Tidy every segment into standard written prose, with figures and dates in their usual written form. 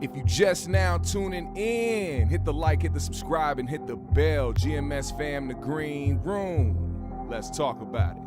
If you just now tuning in, hit the like, hit the subscribe, and hit the bell. GMS fam, the green room. Let's talk about it.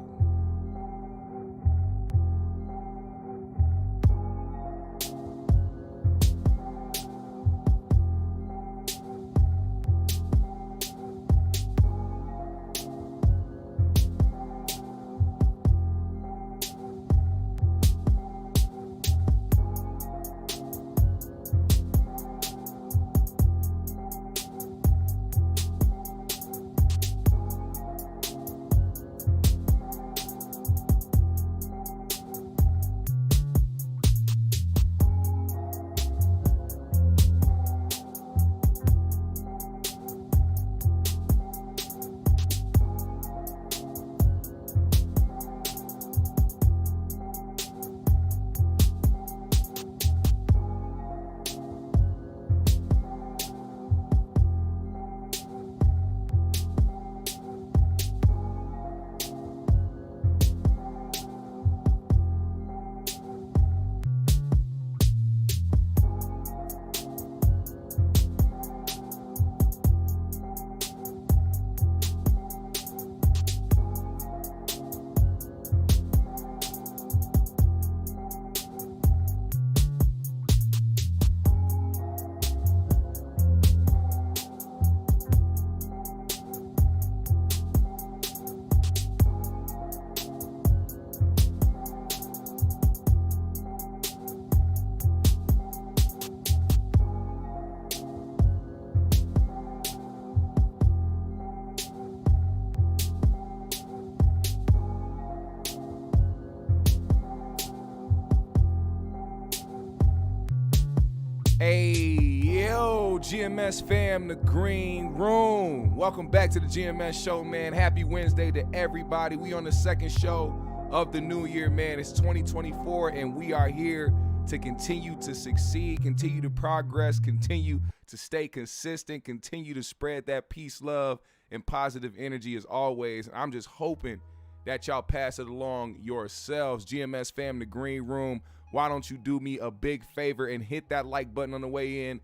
Hey, yo, GMS fam, the green room. Welcome back to the GMS show, man. Happy Wednesday to everybody. We on the second show of the new year, man. It's 2024, and we are here to continue to succeed, continue to progress, continue to stay consistent, continue to spread that peace, love, and positive energy as always. I'm just hoping that y'all pass it along yourselves. GMS fam, the green room. Why don't you do me a big favor and hit that like button on the way in?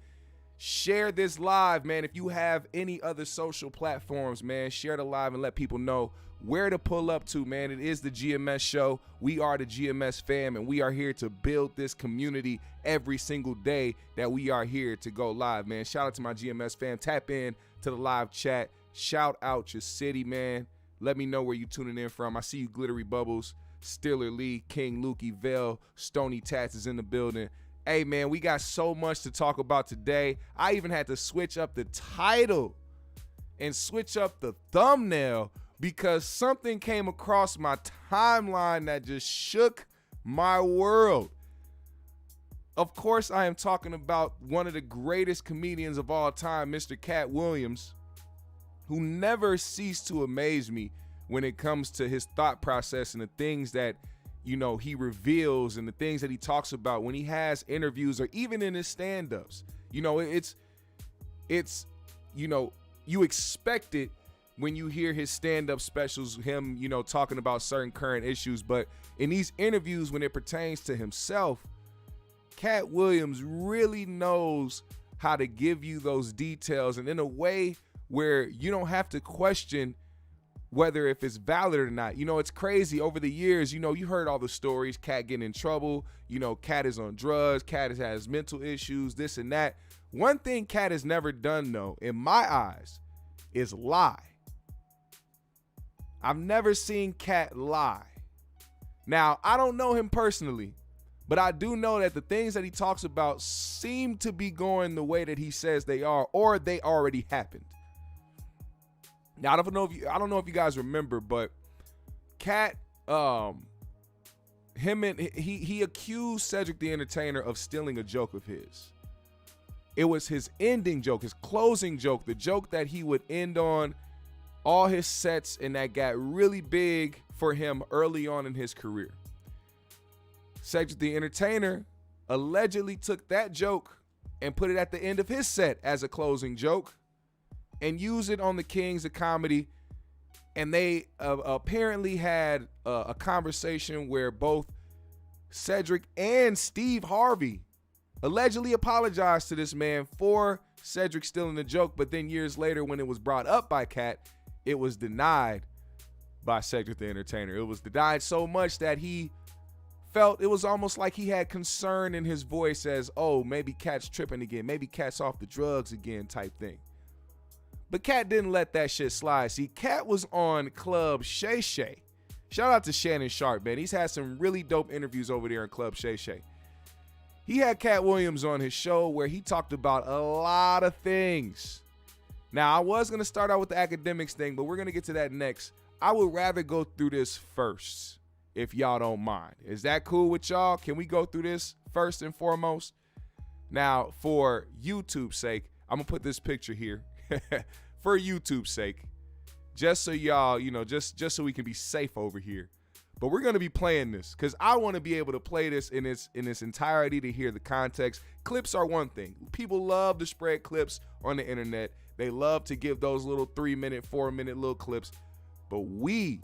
Share this live, man. If you have any other social platforms, man, share the live and let people know where to pull up to, man. It is the GMS show. We are the GMS fam, and we are here to build this community every single day that we are here to go live, man. Shout out to my GMS fam. Tap in to the live chat. Shout out your city, man. Let me know where you tuning in from. I see you, Glittery Bubbles, Stiller Lee, King Lukey, Vell, Stony Tats is in the building. Hey, man, we got so much to talk about today. I even had to switch up the title and switch up the thumbnail because something came across my timeline that just shook my world. Of course, I am talking about one of the greatest comedians of all time, Mr. Katt Williams, who never ceased to amaze me when it comes to his thought process and the things that, you know, he reveals and the things that he talks about when he has interviews or even in his stand-ups. You know, it's you know, you expect it when you hear his stand-up specials, him, you know, talking about certain current issues. But in these interviews, when it pertains to himself, Katt Williams really knows how to give you those details and in a way where you don't have to question whether if it's valid or not. You know, it's crazy. Over the years, you know, you heard all the stories, Katt getting in trouble, you know, Katt is on drugs, Katt has mental issues, this and that. One thing Katt has never done, though, in my eyes, is lie. I've never seen Katt lie. Now, I don't know him personally, but I do know that the things that he talks about seem to be going the way that he says they are, or they already happened. Now, I don't know if you guys remember, but Katt, he accused Cedric the Entertainer of stealing a joke of his. It was his ending joke, his closing joke, the joke that he would end on all his sets and that got really big for him early on in his career. Cedric the Entertainer allegedly took that joke and put it at the end of his set as a closing joke and used it on the Kings of Comedy. And they apparently had a conversation where both Cedric and Steve Harvey allegedly apologized to this man for Cedric stealing the joke, but then years later when it was brought up by Katt, it was denied by Cedric the Entertainer. It was denied so much that he felt it was almost like he had concern in his voice as, oh, maybe Katt's tripping again, maybe Katt's off the drugs again type thing. But Katt didn't let that shit slide. See, Katt was on Club Shay Shay. Shout out to Shannon Sharp, man. He's had some really dope interviews over there in Club Shay Shay. He had Katt Williams on his show where he talked about a lot of things. Now, I was going to start out with the Akademiks thing, but we're going to get to that next. I would rather go through this first, if y'all don't mind. Is that cool with y'all? Can we go through this first and foremost? Now, for YouTube's sake, I'm going to put this picture here. For YouTube's sake, just so y'all, just so we can be safe over here. But we're going to be playing this because I want to be able to play this in its entirety to hear the context. Clips are one thing. People love to spread clips on the internet. They love to give those little 3-minute, 4-minute little clips. But we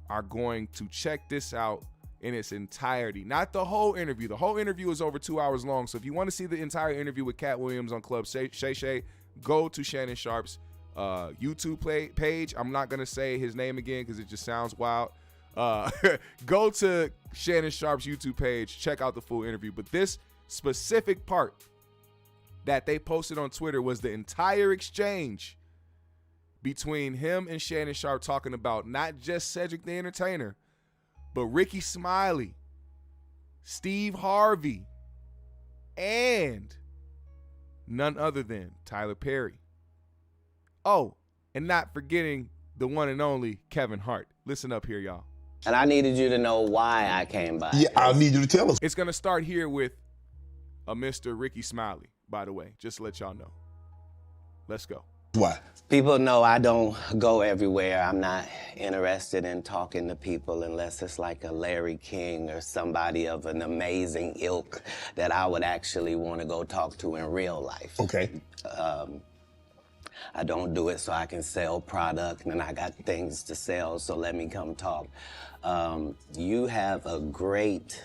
are going to check this out in its entirety. Not the whole interview. The whole interview is over 2 hours long. So if you want to see the entire interview with Katt Williams on Club Shay Shay, go to Shannon Sharp's YouTube page. I'm not going to say his name again because it just sounds wild. Go to Shannon Sharp's YouTube page. Check out the full interview. But this specific part that they posted on Twitter was the entire exchange between him and Shannon Sharp talking about not just Cedric the Entertainer, but Ricky Smiley, Steve Harvey, and none other than Tyler Perry. Oh, and not forgetting the one and only Kevin Hart. Listen up here, y'all. And I needed you to know why I came by. Yeah, I need you to tell us. It's going to start here with a Mr. Ricky Smiley, by the way, just to let y'all know. Let's go. Why? People know I don't go everywhere. I'm not interested in talking to people unless it's like a Larry King or somebody of an amazing ilk that I would actually want to go talk to in real life. Okay. I don't do it so I can sell product, and I got things to sell, so let me come talk. You have a great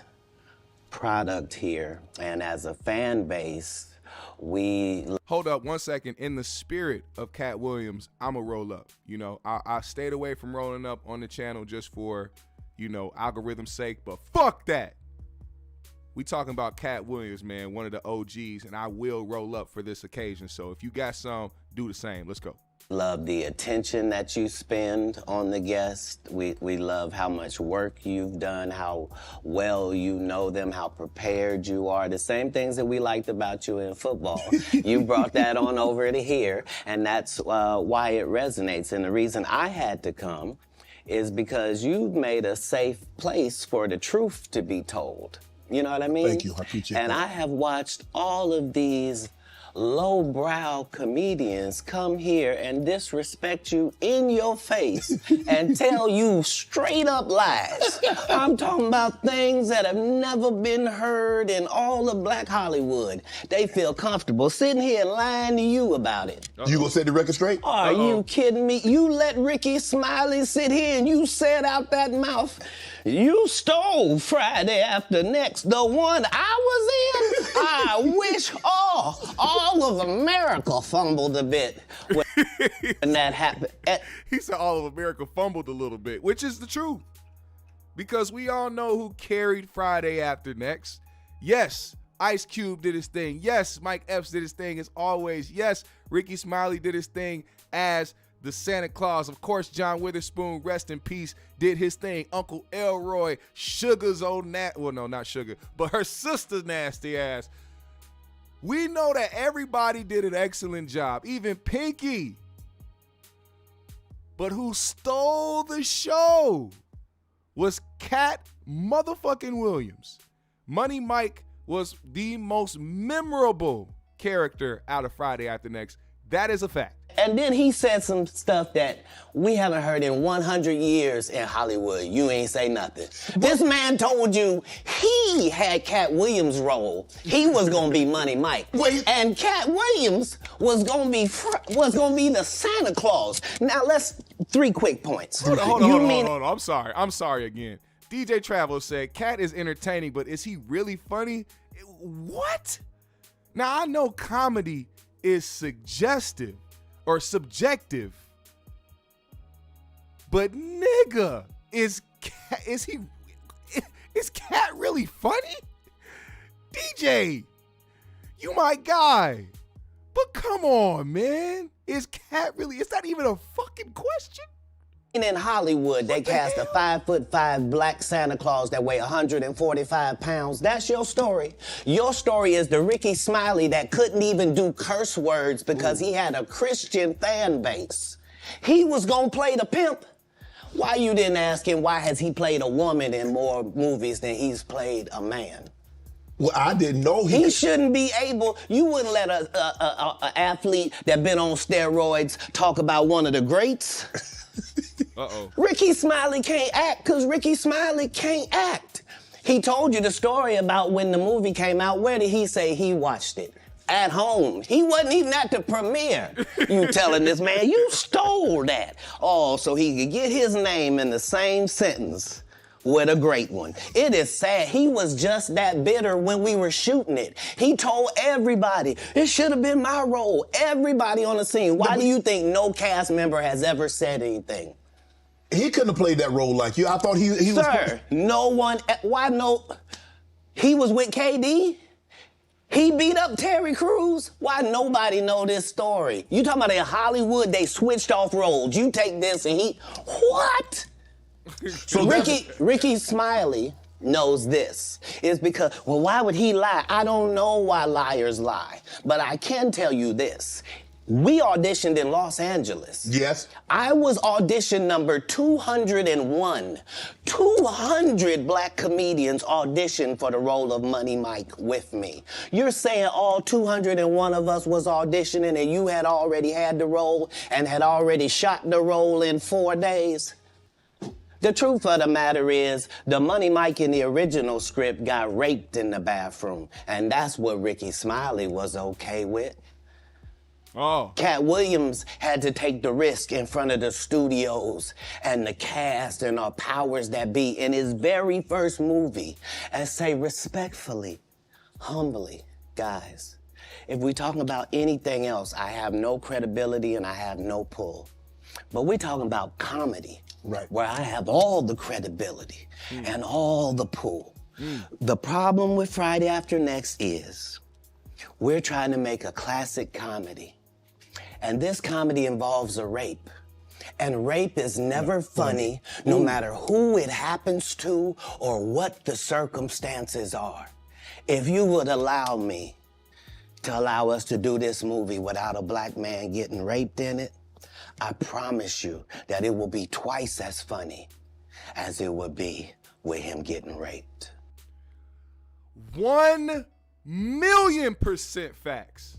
product here, and as a fan base, we... Hold up 1 second. In the spirit of Katt Williams, I'ma roll up. I stayed away from rolling up on the channel just for, algorithm's sake, but fuck that. We talking about Katt Williams, man, one of the OGs, and I will roll up for this occasion. So if you got some, do the same. Let's go. Love the attention that you spend on the guest. We love how much work you've done, how well you know them, how prepared you are. The same things that we liked about you in football. You brought that on over to here, and that's why it resonates. And the reason I had to come is because you've made a safe place for the truth to be told. You know what I mean? Thank you. I appreciate that. And I have watched all of these lowbrow comedians come here and disrespect you in your face and tell you straight up lies. I'm talking about things that have never been heard in all of Black Hollywood. They feel comfortable sitting here and lying to you about it. You gonna set the record straight? Are you kidding me? You let Ricky Smiley sit here and you said out that mouth, you stole Friday After Next, the one I was in. I wish all of America fumbled a bit when that happened. He said all of America fumbled a little bit, which is the truth. Because we all know who carried Friday After Next. Yes, Ice Cube did his thing. Yes, Mike Epps did his thing as always. Yes, Ricky Smiley did his thing as the Santa Claus. Of course, John Witherspoon, rest in peace, did his thing. Uncle Elroy, Sugar's old well, no, not Sugar, but her sister's nasty ass. We know that everybody did an excellent job, even Pinky. But who stole the show was Katt motherfucking Williams. Money Mike was the most memorable character out of Friday After Next. That is a fact. And then he said some stuff that we haven't heard in 100 years in Hollywood. You ain't say nothing. This man told you he had Katt Williams' role. He was gonna be Money Mike. And Katt Williams was gonna be the Santa Claus. Now let's 3 quick points. Hold on. I'm sorry again. DJ Travel said, Katt is entertaining, but is he really funny? What? Now, I know comedy is suggestive or subjective, but nigga, is Katt really funny? DJ, you my guy. But come on, man. Is Katt really, is that even a fucking question? In Hollywood, they cast a 5'5" black Santa Claus that weigh 145 pounds. That's your story. Your story is the Ricky Smiley that couldn't even do curse words because he had a Christian fan base. He was gonna play the pimp. Why you didn't ask him why has he played a woman in more movies than he's played a man? Well, I didn't know He shouldn't be able, you wouldn't let a athlete that been on steroids talk about one of the greats. Uh-oh. Ricky Smiley can't act because Ricky Smiley can't act. He told you the story about when the movie came out. Where did he say he watched it? At home. He wasn't even at the premiere. You telling this man, you stole that. Oh, so he could get his name in the same sentence with a great one. It is sad. He was just that bitter when we were shooting it. He told everybody, it should have been my role. Everybody on the scene. Why do you think no cast member has ever said anything? He couldn't have played that role like you. I thought he was... Sir, no one, why no? He was with KD? He beat up Terry Crews? Why nobody know this story? You talking about in Hollywood, they switched off roles. You take this and he, what? So Ricky Smiley knows this. It's because, well, why would he lie? I don't know why liars lie. But I can tell you this. We auditioned in Los Angeles. Yes. I was audition number 201. 200 black comedians auditioned for the role of Money Mike with me. You're saying all 201 of us was auditioning and you had already had the role and had already shot the role in 4 days? The truth of the matter is, the Money Mike in the original script got raped in the bathroom, and that's what Ricky Smiley was okay with. Oh. Katt Williams had to take the risk in front of the studios and the cast and our powers that be in his very first movie and say respectfully, humbly, guys, if we talking about anything else, I have no credibility and I have no pull. But we're talking about comedy, right, where I have all the credibility and all the pull. The problem with Friday After Next is we're trying to make a classic comedy. And this comedy involves a rape. And rape is never funny, no matter who it happens to or what the circumstances are. If you would allow me to allow us to do this movie without a black man getting raped in it, I promise you that it will be twice as funny as it would be with him getting raped. 1,000,000% facts.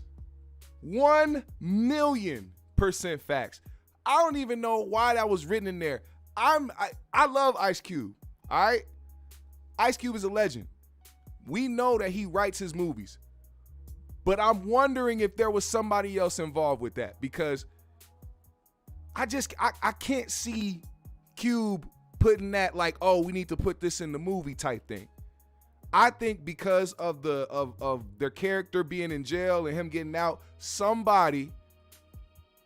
1,000,000% facts. I don't even know why that was written in there. I love Ice Cube, all right? Ice Cube is a legend. We know that he writes his movies. But I'm wondering if there was somebody else involved with that, because I can't see Cube putting that like, oh, we need to put this in the movie type thing. I think because of their character being in jail and him getting out, somebody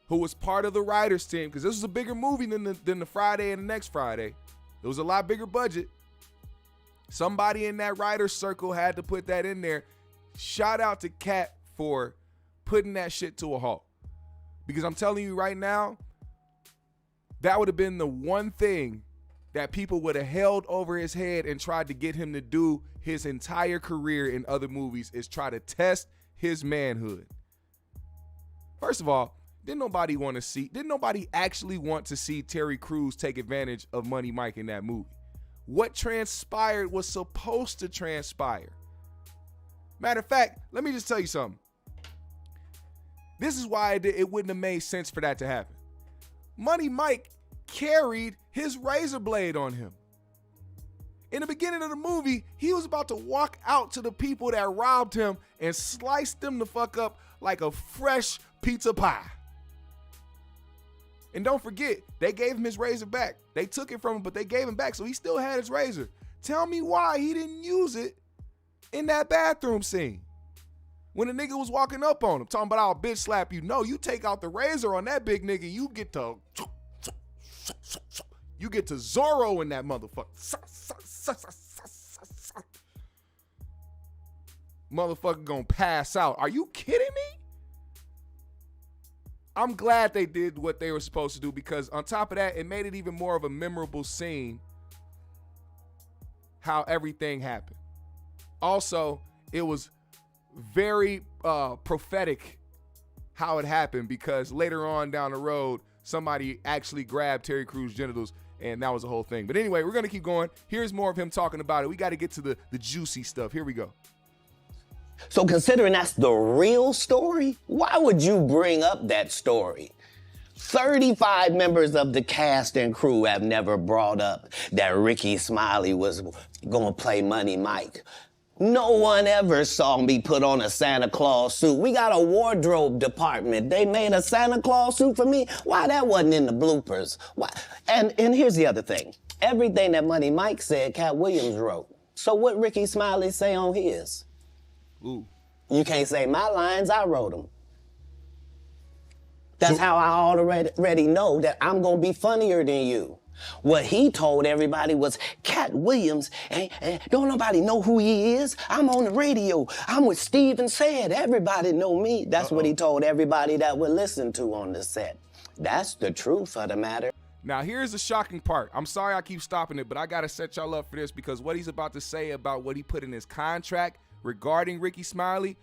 who was part of the writers team, because this was a bigger movie than the Friday and the next Friday. It was a lot bigger budget. Somebody in that writer's circle had to put that in there. Shout out to Katt for putting that shit to a halt. Because I'm telling you right now, that would have been the one thing that people would have held over his head and tried to get him to do his entire career in other movies, is try to test his manhood. First of all, didn't nobody actually want to see Terry Crews take advantage of Money Mike in that movie? What transpired was supposed to transpire. Matter of fact, let me just tell you something. This is why it wouldn't have made sense for that to happen. Money Mike carried his razor blade on him. In the beginning of the movie, he was about to walk out to the people that robbed him and slice them the fuck up like a fresh pizza pie. And don't forget, they gave him his razor back. They took it from him, but they gave him back, so he still had his razor. Tell me why he didn't use it in that bathroom scene. When the nigga was walking up on him, talking about I'll bitch slap you. No, you take out the razor on that big nigga, you get to Zorro in that motherfucker. Motherfucker gonna pass out. Are you kidding me? I'm glad they did what they were supposed to do, because on top of that, it made it even more of a memorable scene how everything happened. Also, it was very prophetic how it happened, because later on down the road, somebody actually grabbed Terry Crews' genitals, and that was the whole thing. But anyway, we're going to keep going. Here's more of him talking about it. We got to get to the juicy stuff. Here we go. So considering that's the real story, why would you bring up that story? 35 members of the cast and crew have never brought up that Ricky Smiley was going to play Money Mike. No one ever saw me put on a Santa Claus suit. We got a wardrobe department. They made a Santa Claus suit for me. Why that wasn't in the bloopers? Why? And here's the other thing. Everything that Money Mike said, Katt Williams wrote. So what Ricky Smiley say on his? Ooh. You can't say my lines, I wrote them. That's how I already know that I'm gonna be funnier than you. What he told everybody was, Katt Williams, don't nobody know who he is. I'm on the radio. I'm with Steve and Said. Everybody know me. That's what he told everybody that would listen to on the set. That's the truth of the matter. Now, here's the shocking part. I'm sorry I keep stopping it, but I got to set y'all up for this, because what he's about to say about what he put in his contract regarding Ricky Smiley,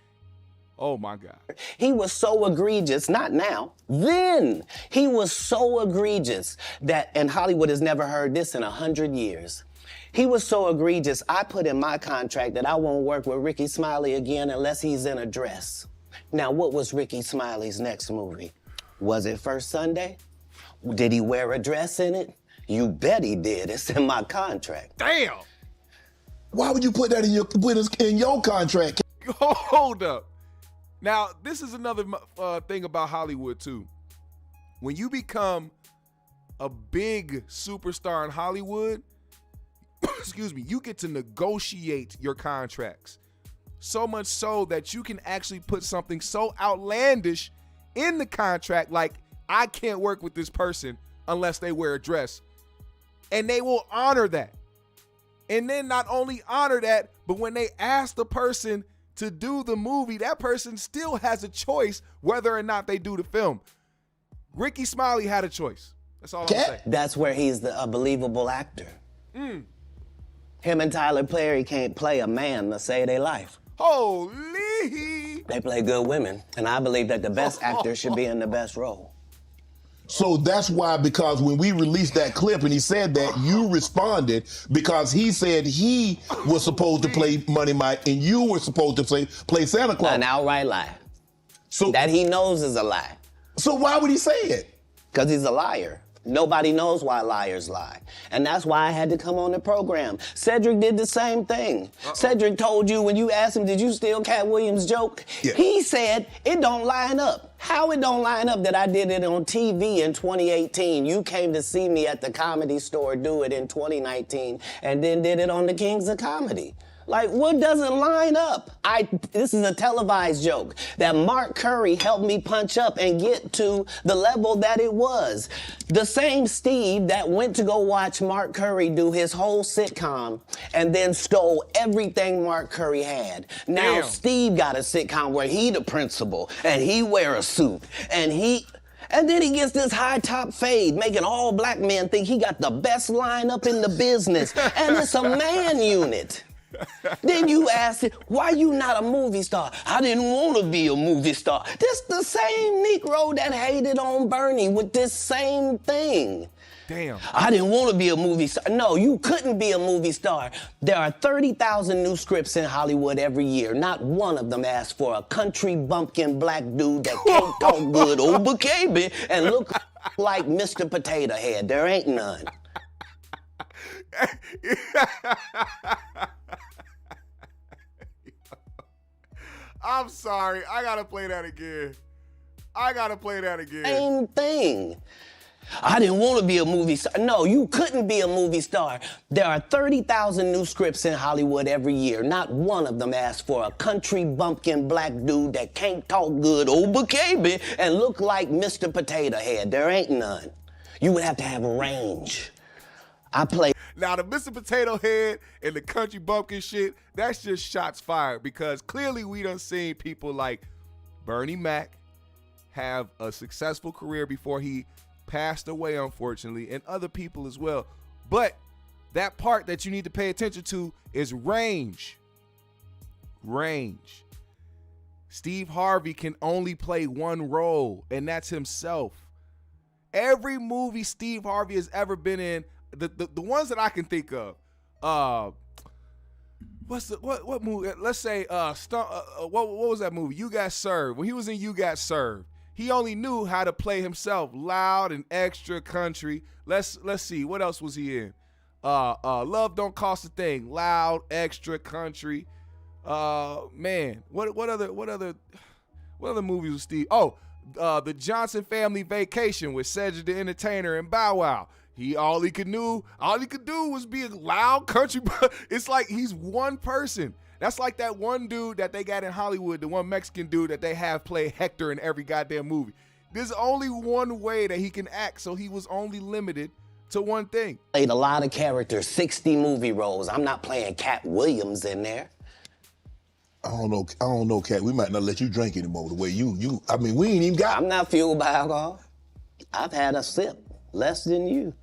oh my God. He was so egregious, not now, then. He was so egregious that, and Hollywood has never heard this in 100 years. He was so egregious, I put in my contract that I won't work with Ricky Smiley again unless he's in a dress. Now, what was Ricky Smiley's next movie? Was it First Sunday? Did he wear a dress in it? You bet he did. It's in my contract. Damn. Why would you put that in your contract? Hold up. Now, this is another thing about Hollywood, too. When you become a big superstar in Hollywood, excuse me, you get to negotiate your contracts. So much so that you can actually put something so outlandish in the contract, like, I can't work with this person unless they wear a dress. And they will honor that. And then not only honor that, but when they ask the person to do the movie, that person still has a choice whether or not they do the film. Ricky Smiley had a choice. That's all I'm saying. That's where he's a believable actor. Him and Tyler Perry can't play a man to save their life. Holy! They play good women, and I believe that the best actor should be in the best role. So that's why, because when we released that clip and he said that, you responded because he said he was supposed to play Money Mike and you were supposed to play Santa Claus. An outright lie. So that he knows is a lie. So why would he say it? Because he's a liar. Nobody knows why liars lie. And that's why I had to come on the program. Cedric did the same thing. Cedric told you when you asked him, did you steal Katt Williams' joke? Yeah. He said, it don't line up. How it don't line up that I did it on TV in 2018? You came to see me at the Comedy Store do it in 2019 and then did it on the Kings of Comedy. Like, what doesn't line up? This is a televised joke that Mark Curry helped me punch up and get to the level that it was. The same Steve that went to go watch Mark Curry do his whole sitcom and then stole everything Mark Curry had. Now Steve got a sitcom where he the principal and he wear a suit and then he gets this high top fade, making all black men think he got the best lineup in the business. And it's a man unit. Then you ask it, why you not a movie star? I didn't want to be a movie star. This the same Negro that hated on Bernie with this same thing. Damn. I didn't want to be a movie star. No, you couldn't be a movie star. There are 30,000 new scripts in Hollywood every year. Not one of them asks for a country bumpkin black dude that can't talk good over baby and look like Mr. Potato Head. There ain't none. I'm sorry. I gotta play that again. Same thing. I didn't want to be a movie star. No, you couldn't be a movie star. There are 30,000 new scripts in Hollywood every year. Not one of them asks for a country bumpkin black dude that can't talk good, baby, and look like Mr. Potato Head. There ain't none. You would have to have range. I play. Now, the Mr. Potato Head and the country bumpkin shit, that's just shots fired, because clearly we done seen people like Bernie Mac have a successful career before he passed away, unfortunately, and other people as well. But that part that you need to pay attention to is range. Range. Steve Harvey can only play one role, and that's himself. Every movie Steve Harvey has ever been in, the ones that I can think of, what movie? Let's say what was that movie? You Got Served. When he was in You Got Served, he only knew how to play himself, loud and extra country. Let's see, what else was he in? Love Don't Cost a Thing, loud, extra country. Man, what other movies was Steve? The Johnson Family Vacation with Cedric the Entertainer and Bow Wow. All he could do was be a loud country. It's like he's one person. That's like that one dude that they got in Hollywood, the one Mexican dude that they have play Hector in every goddamn movie. There's only one way that he can act, so he was only limited to one thing. Played a lot of characters, 60 movie roles. I'm not playing Katt Williams in there. I don't know, Katt. We might not let you drink anymore the way you. I mean, we ain't even got. I'm not fueled by alcohol. I've had a sip, less than you.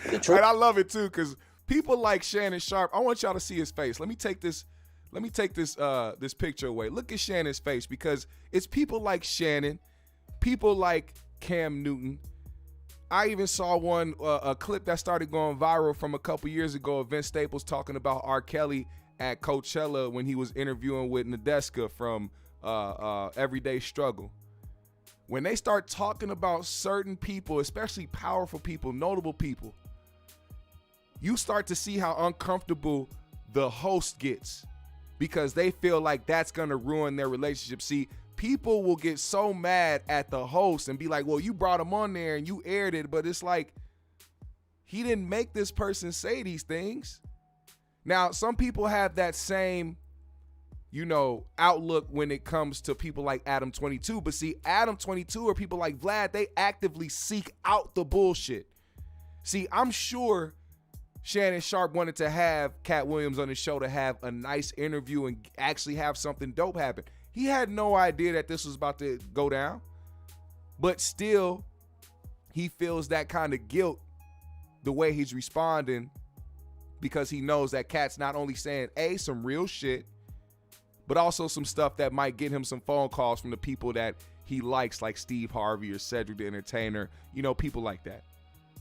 And I love it too, because people like Shannon Sharpe, I want y'all to see his face. Let me take this picture away. Look at Shannon's face, because it's people like Shannon, people like Cam Newton. I even saw a clip that started going viral from a couple years ago of Vince Staples talking about R. Kelly at Coachella when he was interviewing with Nadeska from Everyday Struggle. When they start talking about certain people, especially powerful people, notable people, you start to see how uncomfortable the host gets, because they feel like that's going to ruin their relationship. See, people will get so mad at the host and be like, well, you brought him on there and you aired it, but it's like, he didn't make this person say these things. Now, some people have that same, outlook when it comes to people like Adam 22. But see, Adam 22 or people like Vlad, they actively seek out the bullshit. See, I'm sure Shannon Sharpe wanted to have Katt Williams on the show to have a nice interview and actually have something dope happen. He had no idea that this was about to go down, but still, he feels that kind of guilt the way he's responding, because he knows that Katt's not only saying some real shit, but also some stuff that might get him some phone calls from the people that he likes, like Steve Harvey or Cedric the Entertainer, people like that.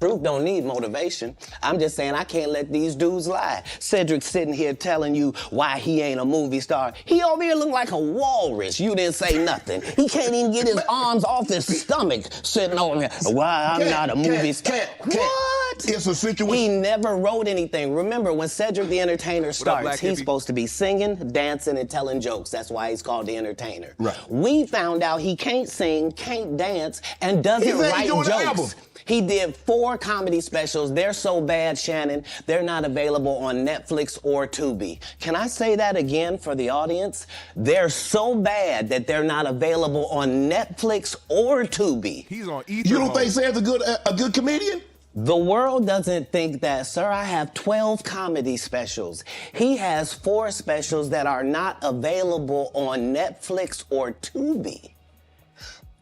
Truth don't need motivation. I'm just saying I can't let these dudes lie. Cedric sitting here telling you why he ain't a movie star. He over here look like a walrus. You didn't say nothing. He can't even get his arms off his stomach sitting over here. Why I'm not a movie star. What? It's a situation. He never wrote anything. Remember, when Cedric the Entertainer starts, he's supposed to be singing, dancing, and telling jokes. That's why he's called the Entertainer. Right. We found out he can't sing, can't dance, and doesn't write jokes. He did 4 comedy specials. They're so bad, Shannon, they're not available on Netflix or Tubi. Can I say that again for the audience? They're so bad that they're not available on Netflix or Tubi. He's on Ether. You don't think Sam's a good comedian? The world doesn't think that, sir. I have 12 comedy specials. He has 4 specials that are not available on Netflix or Tubi.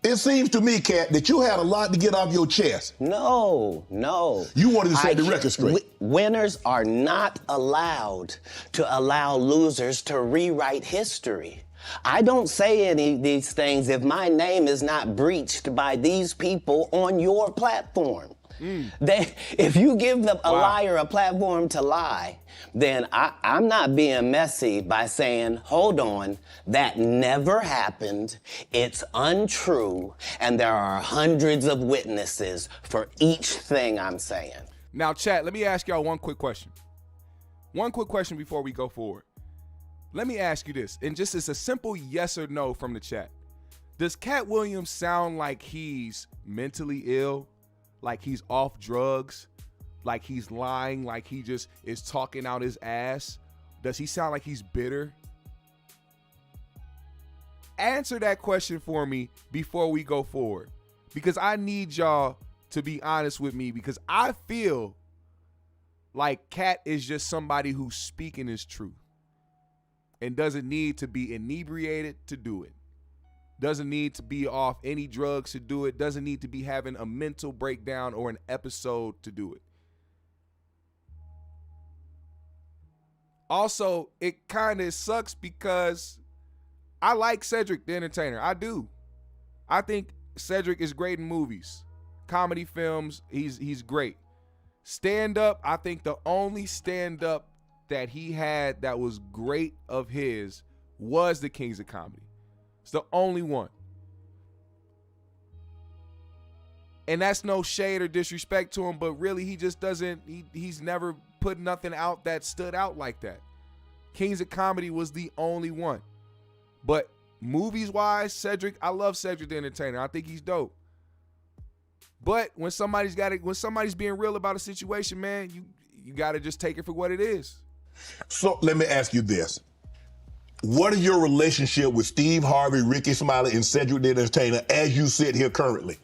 It seems to me, Katt, that you had a lot to get off your chest. No. You wanted to set the record straight. Winners are not allowed to allow losers to rewrite history. I don't say any of these things if my name is not breached by these people on your platform. If you give a liar a platform to lie, then I'm not being messy by saying, hold on, that never happened, it's untrue, and there are hundreds of witnesses for each thing I'm saying. Now, chat, let me ask y'all one quick question. One quick question before we go forward. Let me ask you this, and just as a simple yes or no from the chat. Does Katt Williams sound like he's mentally ill? Like he's off drugs? Like he's lying? Like he just is talking out his ass? Does he sound like he's bitter? Answer that question for me before we go forward. Because I need y'all to be honest with me, because I feel like Katt is just somebody who's speaking his truth and doesn't need to be inebriated to do it. Doesn't need to be off any drugs to do it. Doesn't need to be having a mental breakdown or an episode to do it. Also, it kind of sucks because I like Cedric the Entertainer. I do. I think Cedric is great in movies. Comedy films, he's great. Stand-up, I think the only stand-up that he had that was great of his was the Kings of Comedy. It's the only one. And that's no shade or disrespect to him, but really he just doesn't, he's never put nothing out that stood out like that. Kings of Comedy was the only one. But movies-wise, Cedric, I love Cedric the Entertainer. I think he's dope. But when somebody's being real about a situation, man, you got to just take it for what it is. So let me ask you this. What is your relationship with Steve Harvey, Ricky Smiley, and Cedric the Entertainer as you sit here currently?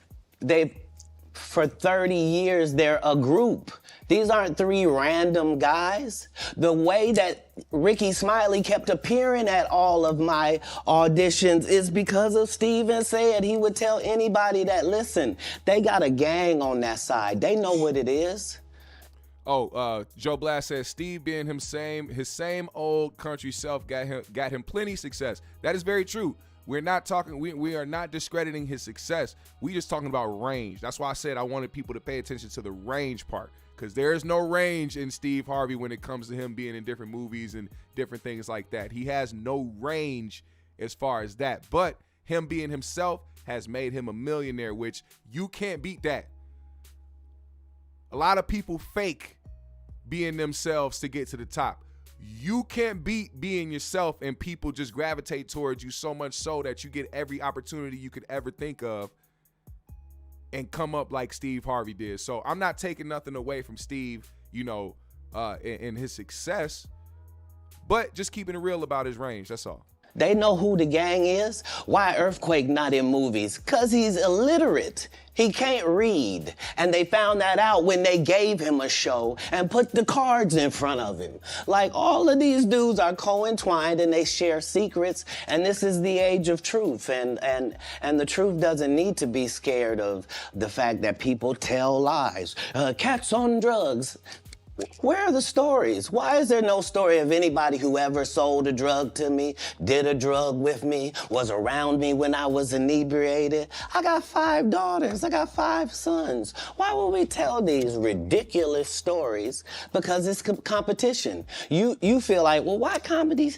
For 30 years, they're a group. These aren't three random guys. The way that Ricky Smiley kept appearing at all of my auditions is because of Steven said he would tell anybody that, listen, they got a gang on that side. They know what it is. Joe Blast says Steve being his same old country self got him plenty success. That is very true. We're not talking, we are not discrediting his success. We just talking about range. That's why I said I wanted people to pay attention to the range part, because there is no range in Steve Harvey when it comes to him being in different movies and different things like that. He has no range as far as that, but him being himself has made him a millionaire, which you can't beat that. A lot of people fake being themselves to get to the top. You can't beat being yourself, and people just gravitate towards you so much so that you get every opportunity you could ever think of and come up like Steve Harvey did. So I'm not taking nothing away from Steve, in his success, but just keeping it real about his range. That's all. They know who the gang is. Why Earthquake not in movies? 'Cause he's illiterate. He can't read. And they found that out when they gave him a show and put the cards in front of him. Like, all of these dudes are co-entwined and they share secrets, and this is the age of truth. And the truth doesn't need to be scared of the fact that people tell lies. Katt's on drugs. Where are the stories? Why is there no story of anybody who ever sold a drug to me, did a drug with me, was around me when I was inebriated? I got 5 daughters. I got 5 sons. Why would we tell these ridiculous stories? Because it's competition. You feel like, well, why comedy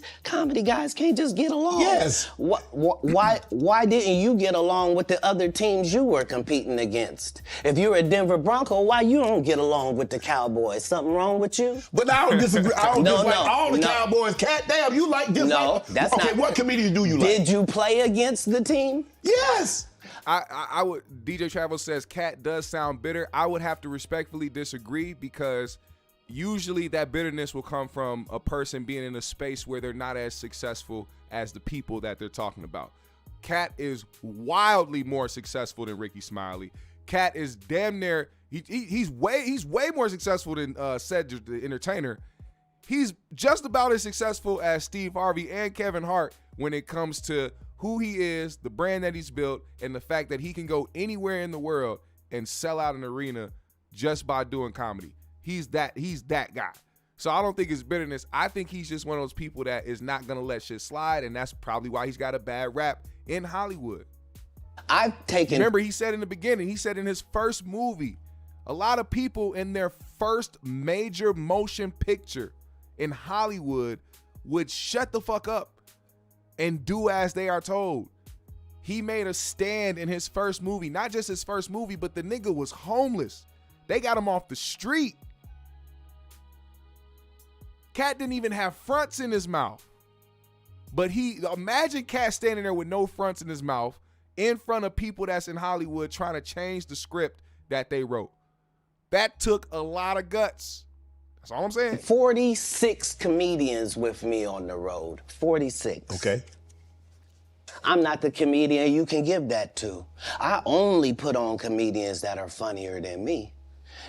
guys can't just get along? Yes. Why didn't you get along with the other teams you were competing against? If you're a Denver Bronco, why you don't get along with the Cowboys? Something wrong with you? But I don't disagree. I don't dislike all the Cowboys. Katt, damn, you like this? No, that's not. Okay, what comedians do you like? Did you play against the team? Yes. I would. DJ Travel says Katt does sound bitter. I would have to respectfully disagree, because usually that bitterness will come from a person being in a space where they're not as successful as the people that they're talking about. Katt is wildly more successful than Ricky Smiley. Katt is damn near. He's way more successful than Cedric the Entertainer. He's just about as successful as Steve Harvey and Kevin Hart when it comes to who he is, the brand that he's built, and the fact that he can go anywhere in the world and sell out an arena just by doing comedy. He's that guy. So I don't think it's bitterness. I think he's just one of those people that is not gonna let shit slide, and that's probably why he's got a bad rap in Hollywood. Remember, he said in the beginning, he said in his first movie, a lot of people in their first major motion picture in Hollywood would shut the fuck up and do as they are told. He made a stand in his first movie, not just his first movie, but the nigga was homeless. They got him off the street. Katt didn't even have fronts in his mouth. But imagine Katt standing there with no fronts in his mouth in front of people that's in Hollywood trying to change the script that they wrote. That took a lot of guts. That's all I'm saying. 46 comedians with me on the road. 46. Okay. I'm not the comedian you can give that to. I only put on comedians that are funnier than me.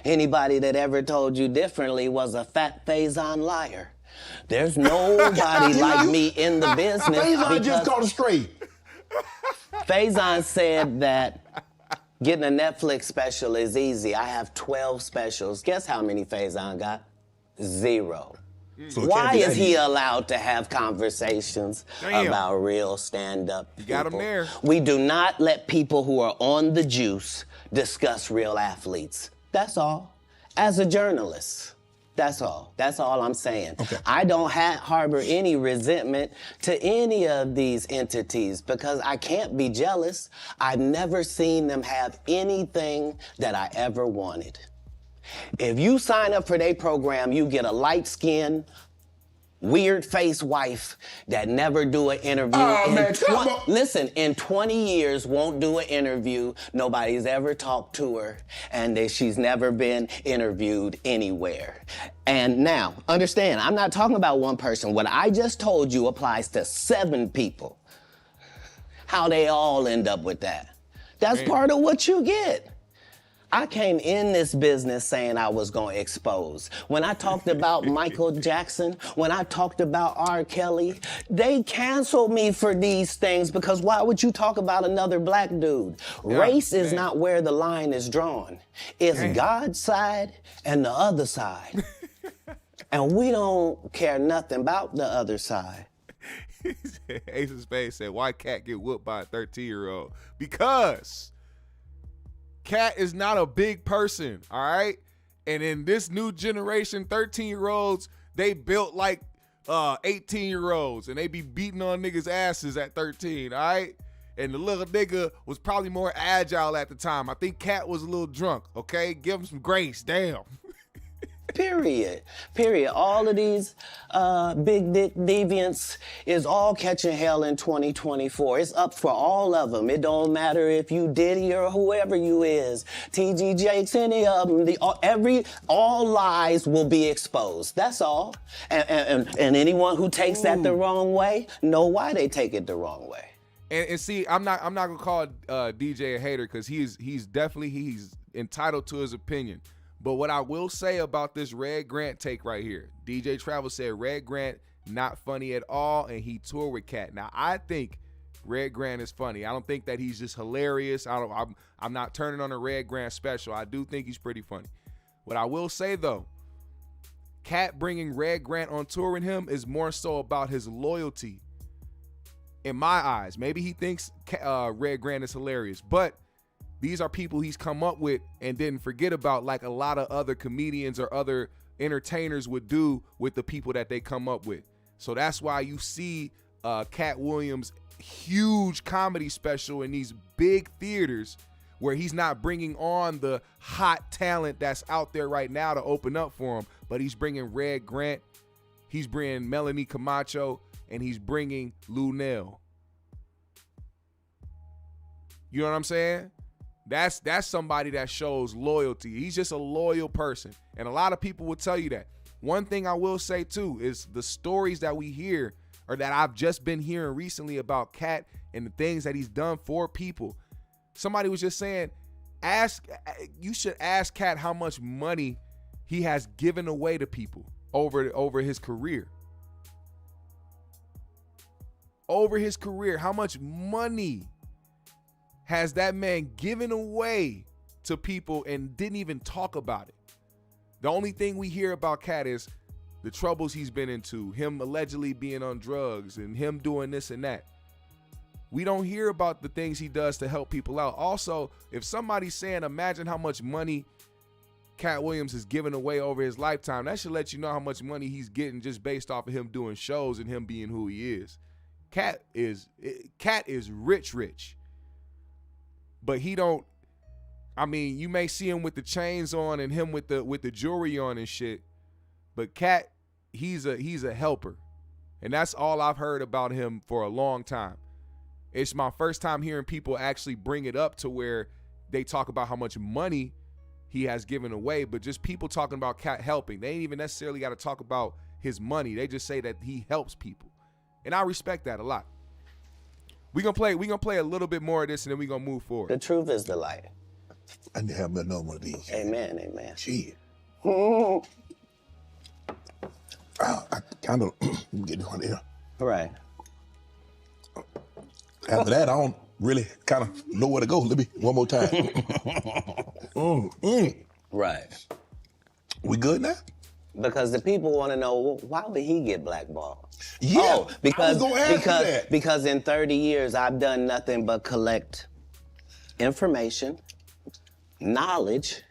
Anybody that ever told you differently was a fat Faison liar. There's nobody like me in the business. Faison just caught it straight. Faison said that getting a Netflix special is easy. I have 12 specials. Guess how many Faison got? 0. So it Why can't be is that he easy. allowed to have conversations about real stand-up people? got him there. We do not let people who are on the juice discuss real athletes. That's all. As a journalist, that's all. That's all I'm saying. Okay. I don't harbor any resentment to any of these entities because I can't be jealous. I've never seen them have anything that I ever wanted. If you sign up for their program, you get a light-skinned, weird-faced wife that never do an interview. Oh, man, come on. Listen, in 20 years, won't do an interview. Nobody's ever talked to her, and she's never been interviewed anywhere. And now, understand, I'm not talking about one person. What I just told you applies to 7 people. How they all end up with that. That's part of what you get. I came in this business saying I was going to expose. When I talked about Michael Jackson, when I talked about R. Kelly, they canceled me for these things because why would you talk about another black dude? Race is not where the line is drawn. It's God's side and the other side. And we don't care nothing about the other side. Ace of Spades said, why Katt get whooped by a 13-year-old? Because Katt is not a big person, all right? And in this new generation, 13-year-olds, they built like 18-year-olds, and they be beating on niggas' asses at 13, all right? And the little nigga was probably more agile at the time. I think Katt was a little drunk, okay? Give him some grace, damn. Period. All of these big dick deviants is all catching hell in 2024. It's up for all of them. It don't matter if you Diddy or whoever you is. TG Jakes, any of them. All lies will be exposed. That's all. And anyone who takes that the wrong way, know why they take it the wrong way. And see, I'm not gonna call DJ a hater because he's definitely entitled to his opinion. But what I will say about this Red Grant take right here, DJ Travel said Red Grant not funny at all, and he toured with Katt. Now I think Red Grant is funny. I don't think that he's just hilarious. I'm not turning on a Red Grant special. I do think he's pretty funny. What I will say though, Katt bringing Red Grant on tour with him is more so about his loyalty. In my eyes, maybe he thinks Red Grant is hilarious, but these are people he's come up with and didn't forget about, like a lot of other comedians or other entertainers would do with the people that they come up with. So that's why you see Katt Williams' huge comedy special in these big theaters where he's not bringing on the hot talent that's out there right now to open up for him, but he's bringing Red Grant, he's bringing Melanie Camacho, and he's bringing Lunel. You know what I'm saying? That's somebody that shows loyalty. He's just a loyal person. And a lot of people will tell you that. One thing I will say too is the stories that we hear or that I've just been hearing recently about Katt and the things that he's done for people. Somebody was just saying, you should ask Katt how much money he has given away to people over his career. Over his career, how much money has that man given away to people and didn't even talk about it? The only thing we hear about Katt is the troubles he's been into, him allegedly being on drugs and him doing this and that. We don't hear about the things he does to help people out. Also, if somebody's saying, imagine how much money Katt Williams has given away over his lifetime, that should let you know how much money he's getting just based off of him doing shows and him being who he is. Katt is rich. But he don't, I mean, you may see him with the chains on and him with the jewelry on and shit. But Katt, he's a helper. And that's all I've heard about him for a long time. It's my first time hearing people actually bring it up to where they talk about how much money he has given away, but just people talking about Katt helping. They ain't even necessarily got to talk about his money. They just say that he helps people. And I respect that a lot. We gonna play a little bit more of this and then we gonna move forward. The truth is the light. I need to have another one of these. Amen, amen. Shit. I kind of get one here. Right. After that, I don't really kind of know where to go. Let me one more time. Right. We good now? Because the people want to know, well, why would he get blackballed? Yeah, Oh, I was gonna ask you that. because in 30 years, I've done nothing but collect information, knowledge,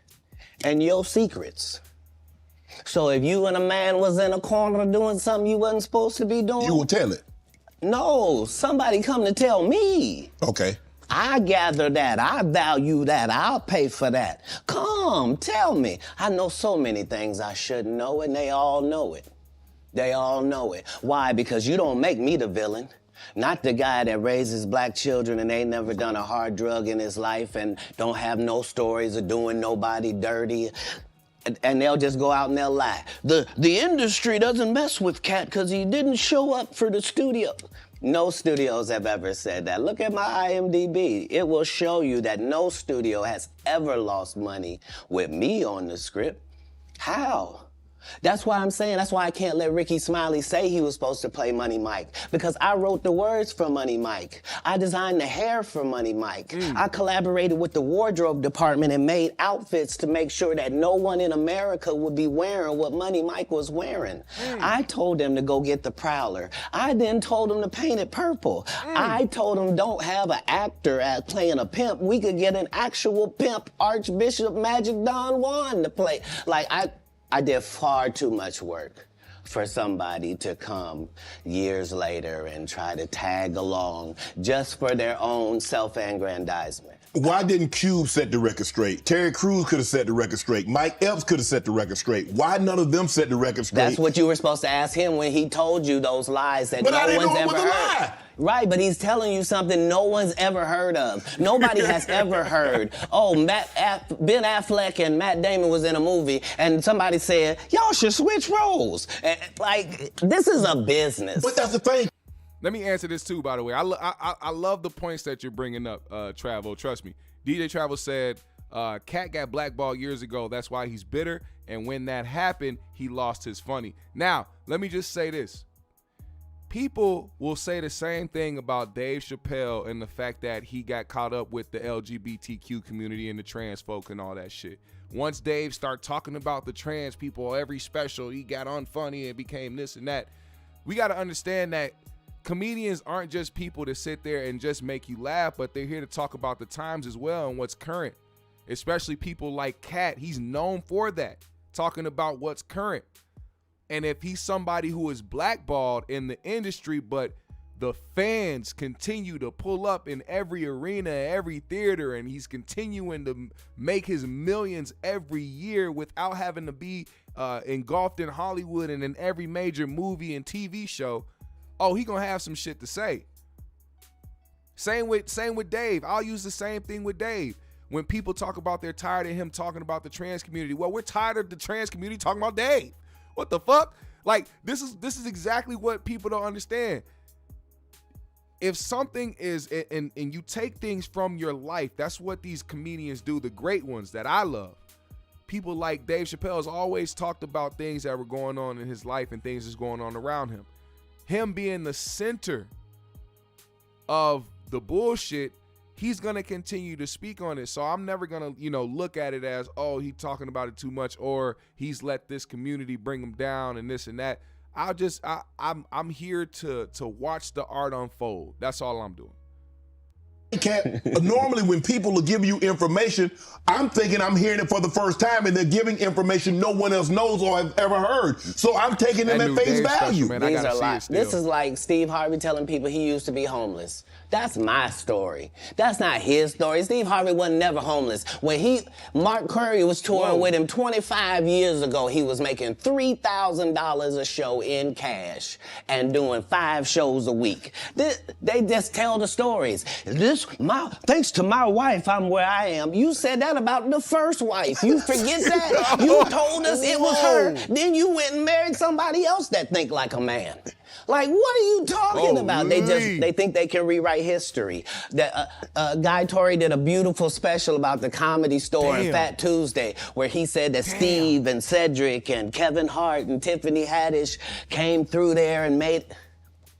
and your secrets. So if you and a man was in a corner doing something you wasn't supposed to be doing, You will tell it. no, somebody come to tell me. Okay. I gather that, I value that, I'll pay for that. Come, tell me. I know so many things I shouldn't know, and they all know it. They all know it. Why? Because you don't make me the villain. Not the guy that raises black children and ain't never done a hard drug in his life and don't have no stories of doing nobody dirty. And they'll just go out and they'll lie. The industry doesn't mess with Katt because he didn't show up for the studio. No studios have ever said that. Look at my IMDb. It will show you that no studio has ever lost money with me on the script. How? That's why I'm saying, that's why I can't let Ricky Smiley say he was supposed to play Money Mike, because I wrote the words for Money Mike. I designed the hair for Money Mike. I collaborated with the wardrobe department and made outfits to make sure that no one in America would be wearing what Money Mike was wearing. I told them to go get the Prowler. I then told them to paint it purple. I told them don't have an actor playing a pimp. We could get an actual pimp, Archbishop Magic Don Juan to play. Like, I did far too much work for somebody to come years later and try to tag along just for their own self-aggrandizement. Why didn't Cube set the record straight? Terry Crews could have set the record straight. Mike Epps could have set the record straight. Why none of them set the record straight? That's what you were supposed to ask him when he told you those lies that But I no didn't one's know it ever was a heard. lie. Right, but he's telling you something no one's ever heard of. Nobody has ever heard. Oh, Ben Affleck and Matt Damon was in a movie, and somebody said, y'all should switch roles. Like, this is a business. But that's the thing. Let me answer this too, by the way. I love the points that you're bringing up, Travo. Trust me. DJ Travel said Katt got blackballed years ago. That's why he's bitter. And when that happened, he lost his funny. Now, let me just say this. People will say the same thing about Dave Chappelle and the fact that he got caught up with the LGBTQ community and the trans folk and all that shit. Once Dave started talking about the trans people, every special, he got unfunny and became this and that. We got to understand that comedians aren't just people to sit there and just make you laugh, but they're here to talk about the times as well and what's current. Especially people like Katt, he's known for that, talking about what's current. And if he's somebody who is blackballed in the industry, but the fans continue to pull up in every arena, every theater, and he's continuing to make his millions every year without having to be engulfed in Hollywood and in every major movie and TV show, oh, he gonna have some shit to say. Same with Dave. I'll use the same thing with Dave. When people talk about they're tired of him talking about the trans community, well, we're tired of the trans community talking about Dave. What the fuck? Like, this is exactly what people don't understand. If something is, and you take things from your life, that's what these comedians do, the great ones that I love. People like Dave Chappelle has always talked about things that were going on in his life and things that's going on around him. Him being the center of the bullshit, he's going to continue to speak on it. So I'm never going to, look at it as, oh, he's talking about it too much, or he's let this community bring him down and this and that. I'm here to watch the art unfold. That's all I'm doing. Normally, when people will give you information, I'm thinking I'm hearing it for the first time, and they're giving information no one else knows or have ever heard. So I'm taking them at face value. Man, These are lies. This is like Steve Harvey telling people he used to be homeless. That's my story. That's not his story. Steve Harvey wasn't never homeless. When Mark Curry was touring with him 25 years ago, he was making $3,000 a show in cash and doing 5 shows a week. They just tell the stories. Thanks to my wife, I'm where I am. You said that about the first wife. You forget that? You told us it was her. Then you went and married somebody else that think like a man. Like, what are you talking about? They think they can rewrite history. Guy Torrey did a beautiful special about the Comedy Store and Fat Tuesday, where he said that Steve and Cedric and Kevin Hart and Tiffany Haddish came through there and made...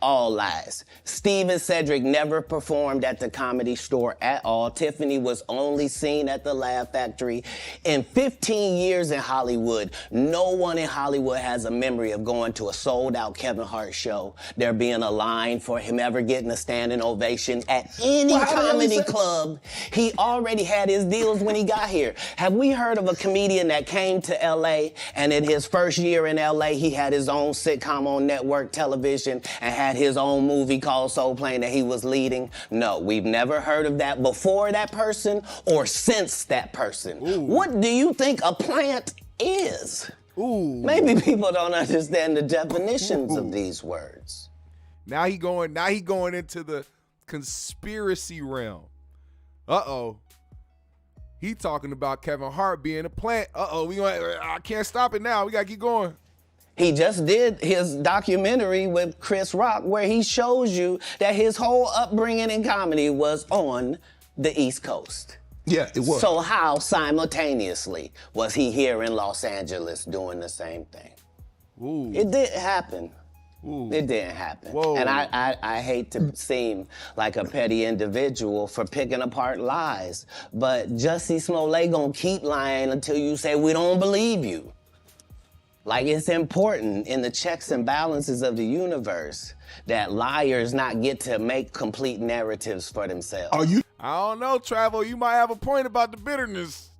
All lies. Steve and Cedric never performed at the Comedy Store at all. Tiffany was only seen at the Laugh Factory. In 15 years in Hollywood, no one in Hollywood has a memory of going to a sold-out Kevin Hart show, there being a line for him ever getting a standing ovation at any comedy club. He already had his deals when he got here. Have we heard of a comedian that came to L.A. and in his first year in L.A. he had his own sitcom on network television and had his own movie called Soul Plane that he was leading? No, we've never heard of that before that person or since that person. Ooh. What do you think a plant is? Ooh. Maybe people don't understand the definitions of these words. Now he going into the conspiracy realm. Uh-oh. He talking about Kevin Hart being a plant. Uh-oh, I can't stop it now. We got to keep going. He just did his documentary with Chris Rock where he shows you that his whole upbringing in comedy was on the East Coast. Yeah, it was. So how simultaneously was he here in Los Angeles doing the same thing? Ooh. It didn't happen. Ooh. It didn't happen. Whoa. And I hate to seem like a petty individual for picking apart lies, but Jussie Smollett gonna keep lying until you say we don't believe you. Like, it's important in the checks and balances of the universe that liars not get to make complete narratives for themselves. I don't know, Travo. You might have a point about the bitterness.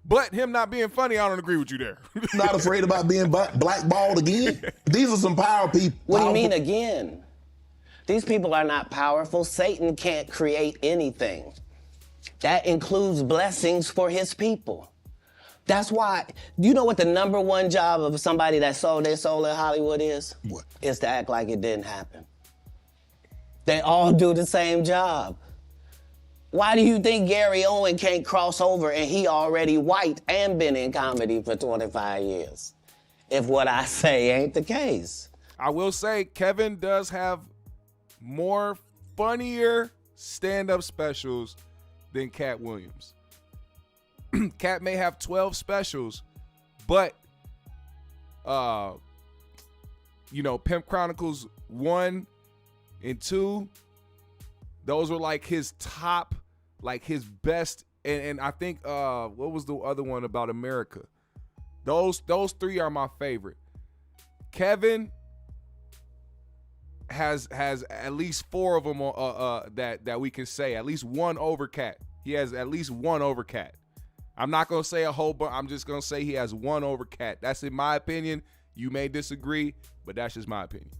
But him not being funny, I don't agree with you there. Not afraid about being blackballed again? These are some power people. What do you mean again? These people are not powerful. Satan can't create anything. That includes blessings for his people. That's why, you know what the number one job of somebody that sold their soul in Hollywood is? What? Is to act like it didn't happen. They all do the same job. Why do you think Gary Owen can't cross over and he already white and been in comedy for 25 years? If what I say ain't the case. I will say Kevin does have more funnier stand-up specials than Katt Williams. Katt may have 12 specials, but Pimp Chronicles 1 and 2, those were like his top, like his best, and I think what was the other one about America? Those 3 are my favorite. Kevin has at least 4 of them that we can say, at least one over Katt. He has at least one over Katt. I'm not going to say a whole bunch. I'm just going to say he has one over Katt. That's in my opinion. You may disagree, but that's just my opinion.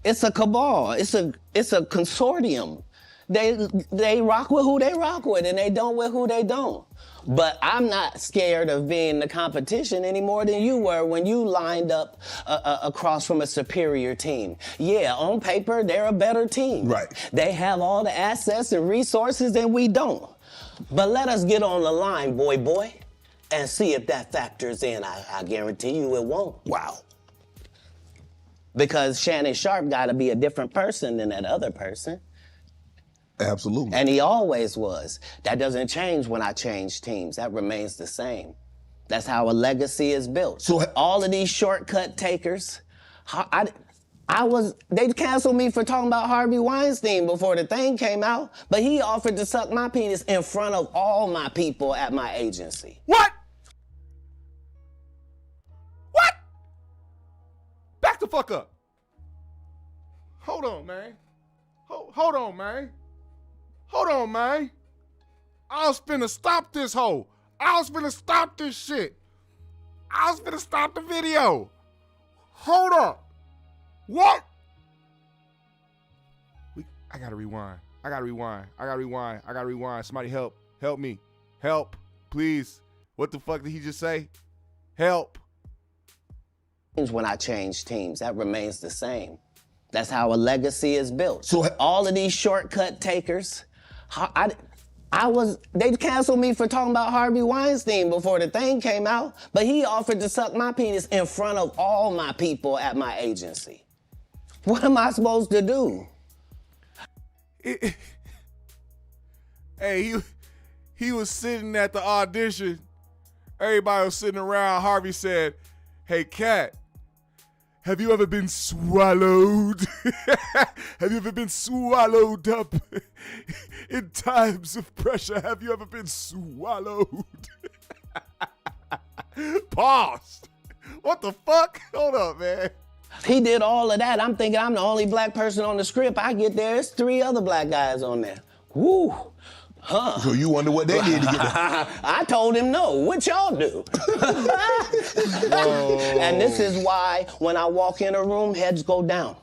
It's a cabal. It's a consortium. They rock with who they rock with, and they don't with who they don't. But I'm not scared of being the competition any more than you were when you lined up across from a superior team. Yeah, on paper, they're a better team. Right. They have all the assets and resources, and we don't. But let us get on the line, boy, and see if that factors in. I guarantee you it won't. Wow. Because Shannon Sharp got to be a different person than that other person. Absolutely. And he always was. That doesn't change when I change teams. That remains the same. That's how a legacy is built. So all of these shortcut takers, they canceled me for talking about Harvey Weinstein before the thing came out, but he offered to suck my penis in front of all my people at my agency. What? Back the fuck up. Hold on, man. Hold on, man. hold on, man. I was finna stop this hoe. I was finna stop this shit. I was finna stop the video. Hold up. What? I gotta rewind. Somebody help. Help me. Help. Please. What the fuck did he just say? Help. When I change teams, that remains the same. That's how a legacy is built. So all of these shortcut takers, they canceled me for talking about Harvey Weinstein before the thing came out, but he offered to suck my penis in front of all my people at my agency. What am I supposed to do? Hey, he was sitting at the audition. Everybody was sitting around. Harvey said, "Hey, Katt, have you ever been swallowed? Have you ever been swallowed up in times of pressure? Have you ever been swallowed?" Pause. What the fuck? Hold up, man. He did all of that. I'm thinking I'm the only black person on the script. I get there, it's 3 other black guys on there. Woo. Huh. So you wonder what they did to get there. I told him no. What y'all do? And this is why when I walk in a room, heads go down.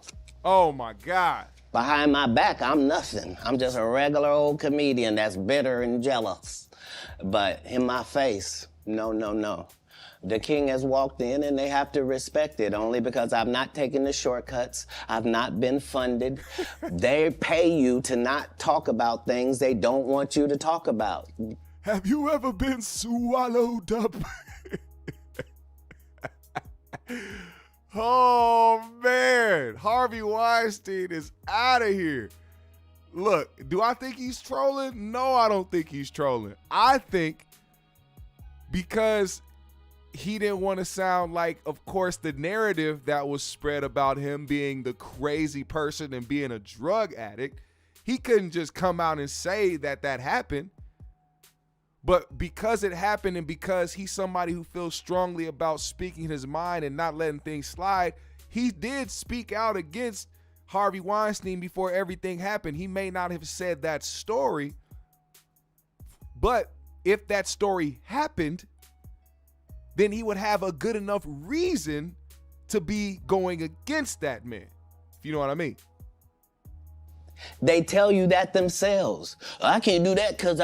Oh my God. Behind my back, I'm nothing. I'm just a regular old comedian that's bitter and jealous. But in my face, no. The king has walked in and they have to respect it only because I've not taken the shortcuts. I've not been funded. They pay you to not talk about things they don't want you to talk about. Have you ever been swallowed up? Oh man, Harvey Weinstein is out of here. Look, do I think he's trolling? No, I don't think he's trolling. I think because he didn't want to sound like, of course, the narrative that was spread about him being the crazy person and being a drug addict. He couldn't just come out and say that happened. But because it happened and because he's somebody who feels strongly about speaking his mind and not letting things slide, he did speak out against Harvey Weinstein before everything happened. He may not have said that story, but if that story happened, then he would have a good enough reason to be going against that man, if you know what I mean. They tell you that themselves. I can't do that because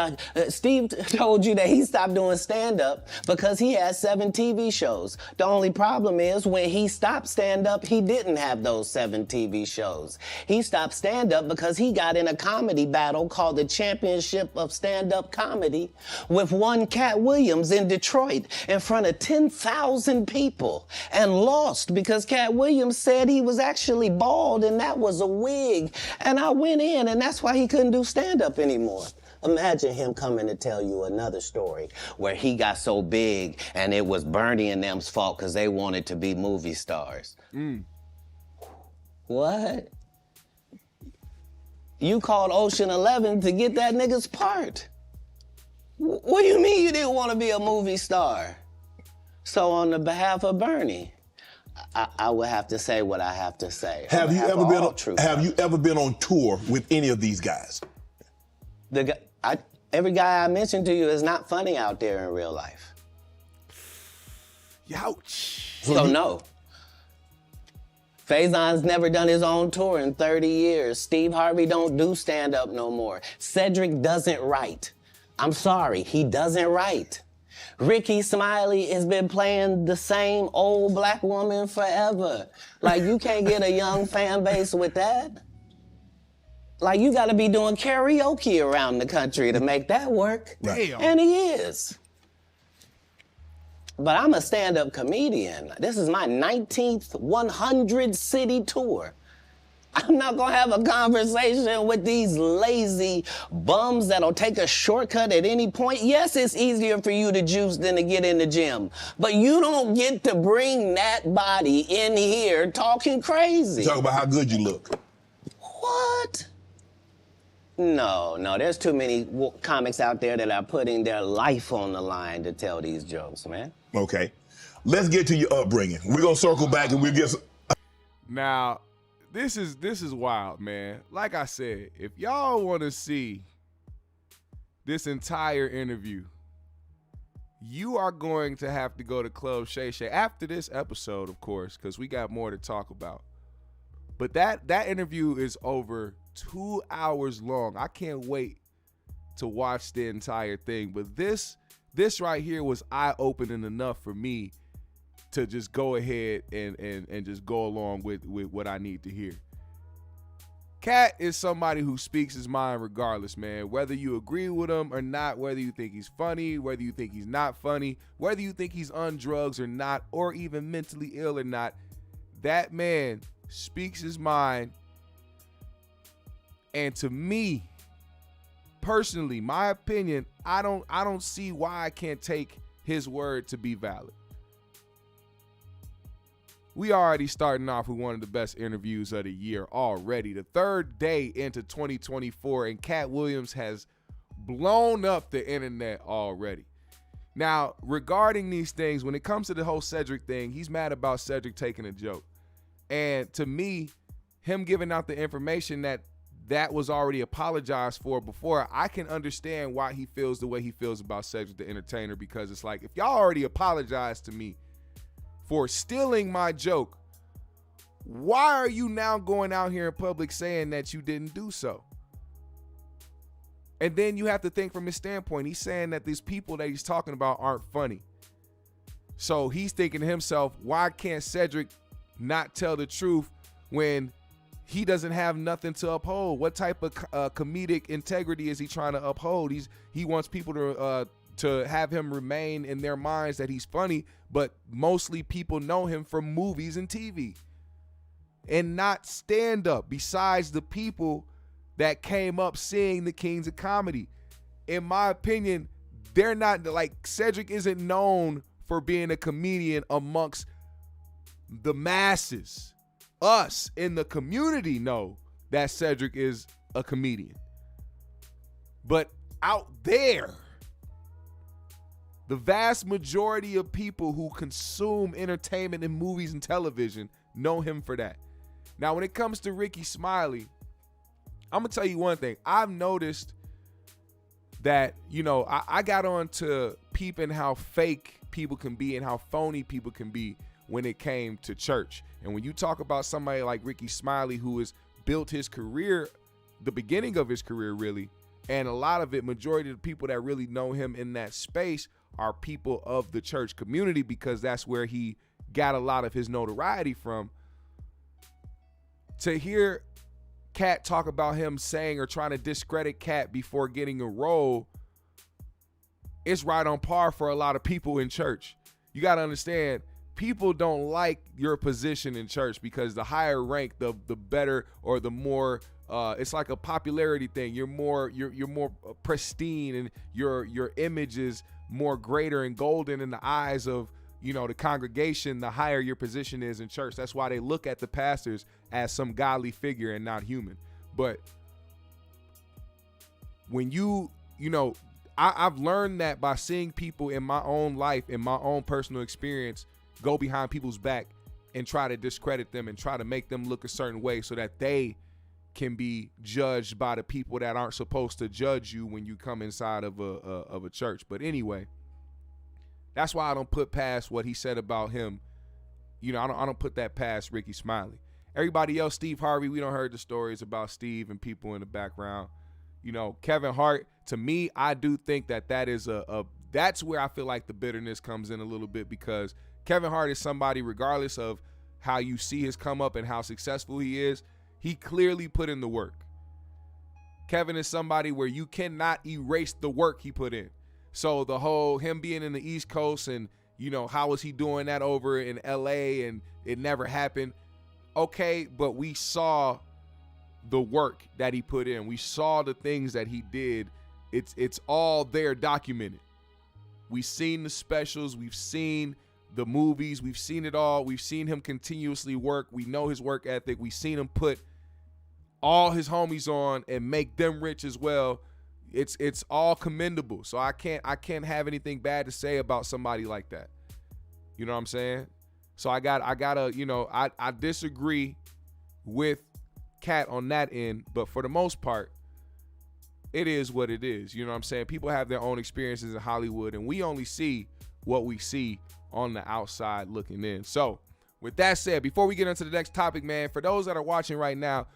Steve told you that he stopped doing stand-up because he had 7 TV shows. The only problem is when he stopped stand-up, he didn't have those 7 TV shows. He stopped stand-up because he got in a comedy battle called the Championship of Stand-Up Comedy with one Katt Williams in Detroit in front of 10,000 people and lost because Katt Williams said he was actually bald and that was a wig. And I went in, and that's why he couldn't do stand-up anymore. Imagine him coming to tell you another story where he got so big and it was Bernie and them's fault because they wanted to be movie stars. What? You called Ocean 11 to get that nigga's part. What do you mean you didn't want to be a movie star? So on the behalf of Bernie, I would have to say what I have to say. Have you ever been on tour with any of these guys? Every guy I mentioned to you is not funny out there in real life. Youch. So no. Faison's never done his own tour in 30 years. Steve Harvey don't do stand-up no more. Cedric doesn't write. I'm sorry, he doesn't write. Ricky Smiley has been playing the same old black woman forever. Like, you can't get a young fan base with that. Like, you gotta be doing karaoke around the country to make that work. Damn. And he is. But I'm a stand-up comedian. This is my 19th 100-city tour. I'm not gonna have a conversation with these lazy bums that'll take a shortcut at any point. Yes, it's easier for you to juice than to get in the gym, but you don't get to bring that body in here talking crazy. Talk about how good you look. What? No, there's too many comics out there that are putting their life on the line to tell these jokes, man. Okay, let's get to your upbringing. We're gonna circle back and we'll get Now, this is wild, man. Like I said, if y'all want to see this entire interview, you are going to have to go to Club Shay Shay after this episode, of course, because we got more to talk about. But that interview is over 2 hours long. I can't wait to watch the entire thing. But this right here was eye-opening enough for me to just go ahead and just go along with what I need to hear. Katt is somebody who speaks his mind regardless, man. Whether you agree with him or not, whether you think he's funny, whether you think he's not funny, whether you think he's on drugs or not, or even mentally ill or not, that man speaks his mind. And to me, personally, my opinion, I don't see why I can't take his word to be valid. We already starting off with one of the best interviews of the year already. The third day into 2024, and Katt Williams has blown up the internet already. Now, regarding these things, when it comes to the whole Cedric thing, he's mad about Cedric taking a joke. And to me, him giving out the information that was already apologized for before, I can understand why he feels the way he feels about Cedric the Entertainer, because it's like, if y'all already apologized to me for stealing my joke, why are you now going out here in public saying that you didn't do so? And then you have to think from his standpoint. He's saying that these people that he's talking about aren't funny. So he's thinking to himself, why can't Cedric not tell the truth when he doesn't have nothing to uphold? What type of comedic integrity is he trying to uphold? He wants people to have him remain in their minds that he's funny, but mostly people know him from movies and TV and not stand up, besides the people that came up seeing the Kings of Comedy. In my opinion, they're not, like, Cedric isn't known for being a comedian amongst the masses. Us in the community know that Cedric is a comedian. But out there, the vast majority of people who consume entertainment and movies and television know him for that. Now, when it comes to Ricky Smiley, I'm going to tell you one thing. I've noticed that, I got on to peeping how fake people can be and how phony people can be when it came to church. And when you talk about somebody like Ricky Smiley, who has built his career, the beginning of his career really, and a lot of it, majority of the people that really know him in that space are people of the church community, because that's where he got a lot of his notoriety from. To hear Katt talk about him saying or trying to discredit Katt before getting a role, it's right on par for a lot of people in church. You got to understand, people don't like your position in church, because the higher rank, the better, or the more it's like a popularity thing. You're more pristine, and your image is more greater and golden in the eyes of the congregation, the higher your position is in church. That's why they look at the pastors as some godly figure and not human. But when I've learned that by seeing people in my own life, in my own personal experience, go behind people's back and try to discredit them and try to make them look a certain way so that they can be judged by the people that aren't supposed to judge you when you come inside of a church. But anyway, that's why I don't put past what he said about him. I don't put that past Ricky Smiley. Everybody else, Steve Harvey, we don't heard the stories about Steve and people in the background. Kevin Hart, to me, I do think that is that's where I feel like the bitterness comes in a little bit, because Kevin Hart is somebody, regardless of how you see his come up and how successful he is, he clearly put in the work. Kevin is somebody where you cannot erase the work he put in. So the whole him being in the East Coast and, how was he doing that over in LA and it never happened? Okay, but we saw the work that he put in. We saw the things that he did. It's all there documented. We've seen the specials. We've seen the movies. We've seen it all. We've seen him continuously work. We know his work ethic. We've seen him put all his homies on and make them rich as well. It's all commendable. So I can't have anything bad to say about somebody like that. You know what I'm saying? So I disagree with Katt on that end, but for the most part, it is what it is. You know what I'm saying? People have their own experiences in Hollywood, and we only see what we see on the outside looking in. So with that said, before we get into the next topic, man, for those that are watching right now,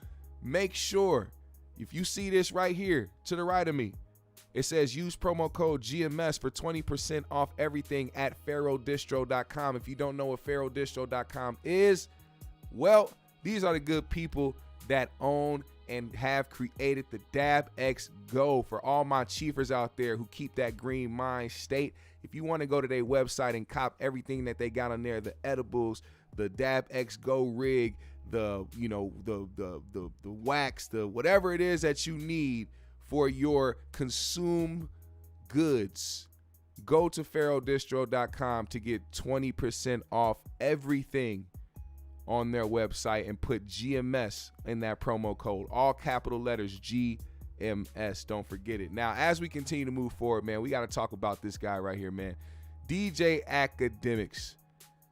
make sure if you see this right here to the right of me, it says use promo code GMS for 20% off everything at pharoahdistro.com. If you don't know what pharoahdistro.com is, well, these are the good people that own and have created the Dab X Go. For all my chiefers out there who keep that green mind state, if you want to go to their website and cop everything that they got on there, the edibles, the Dab X Go rig, the wax, the whatever it is that you need for your consume goods, go to pharoahdistro.com to get 20% off everything on their website and put GMS in that promo code. All capital letters, GMS. Don't forget it. Now, as we continue to move forward, man, we got to talk about this guy right here, man. DJ Akademiks.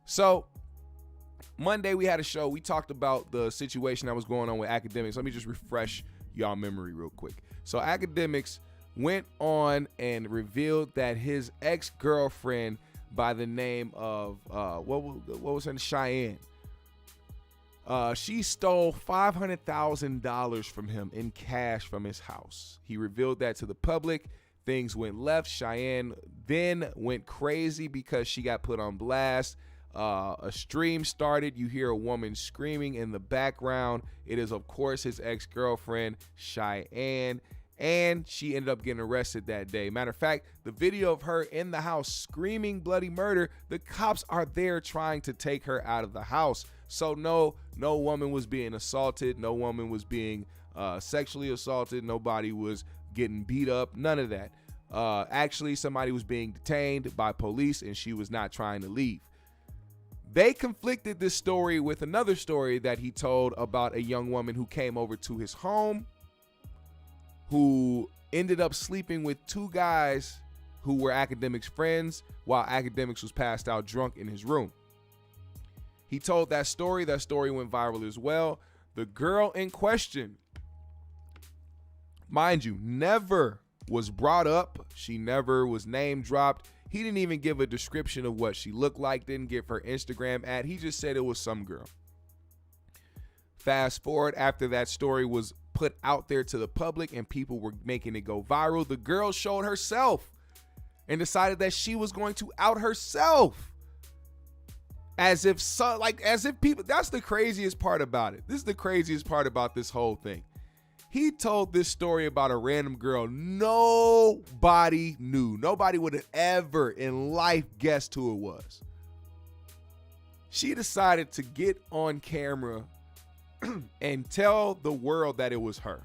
So, Monday we had a show. We talked about the situation that was going on with Akademiks. Let me just refresh y'all memory real quick. So Akademiks went on and revealed that his ex-girlfriend by the name of what was her name? Cheyenne. She stole $500,000 from him in cash from his house. He revealed that to the public. Things went left. Cheyenne then went crazy because she got put on blast. A stream started. You hear a woman screaming in the background. It is, of course, his ex-girlfriend, Cheyenne, and she ended up getting arrested that day. Matter of fact, the video of her in the house screaming bloody murder, the cops are there trying to take her out of the house. So no woman was being assaulted. No woman was being sexually assaulted. Nobody was getting beat up. None of that. Actually, somebody was being detained by police, and she was not trying to leave. They conflicted this story with another story that he told about a young woman who came over to his home, who ended up sleeping with two guys who were Akademiks' friends while Akademiks was passed out drunk in his room. He told that story. That story went viral as well. The girl in question, mind you, never was brought up. She never was name dropped. He didn't even give a description of what she looked like, didn't give her Instagram ad. He just said it was some girl. Fast forward, after that story was put out there to the public and people were making it go viral, the girl showed herself and decided that she was going to out herself. As if people, that's the craziest part about it. This is the craziest part about this whole thing. He told this story about a random girl nobody knew. Nobody would have ever in life guessed who it was. She decided to get on camera and tell the world that it was her.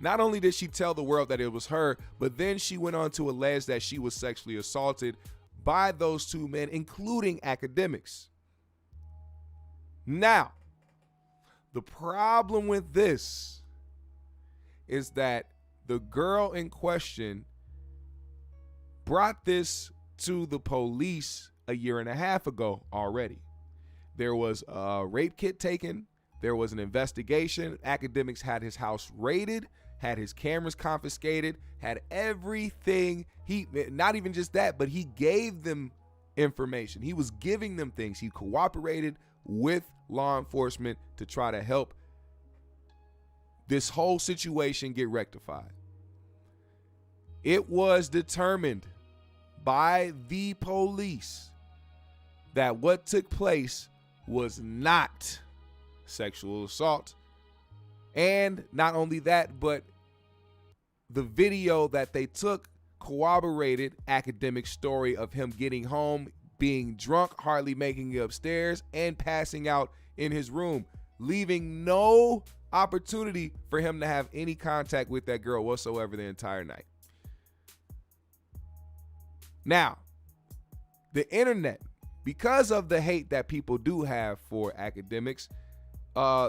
Not only did she tell the world that it was her, but then she went on to allege that she was sexually assaulted by those two men, including Akademiks. Now, the problem with this is that the girl in question brought this to the police a year and a half ago already. There was a rape kit taken. There was an investigation. Akademiks had his house raided, had his cameras confiscated, had everything. Not even just that, but he gave them information. He was giving them things. He cooperated with law enforcement to try to help this whole situation get rectified. It was determined by the police that what took place was not sexual assault. And not only that, but the video that they took corroborated Akademiks' story of him getting home, being drunk, hardly making it upstairs, and passing out in his room, leaving no opportunity for him to have any contact with that girl whatsoever the entire night. Now, the internet, because of the hate that people do have for Akademiks,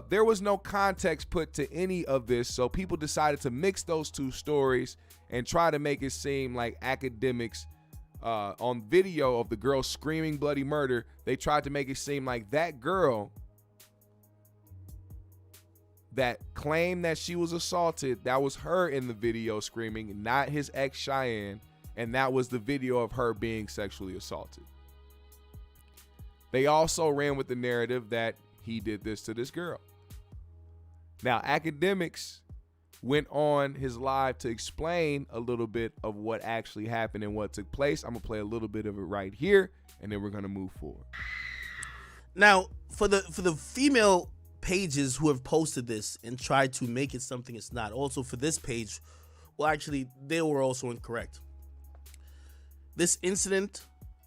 there was no context put to any of this, so people decided to mix those two stories and try to make it seem like Akademiks, on video of the girl screaming bloody murder, they tried to make it seem like that girl that claimed that she was assaulted, that was her in the video screaming, not his ex Cheyenne, and that was the video of her being sexually assaulted. They also ran with the narrative that he did this to this girl. Now, Akademiks went on his live to explain a little bit of what actually happened and what took place. I'm gonna play a little bit of it right here, and then we're gonna move forward. Now, for the female pages who have posted this and tried to make it something it's not, also for this page, well, actually, they were also incorrect. This incident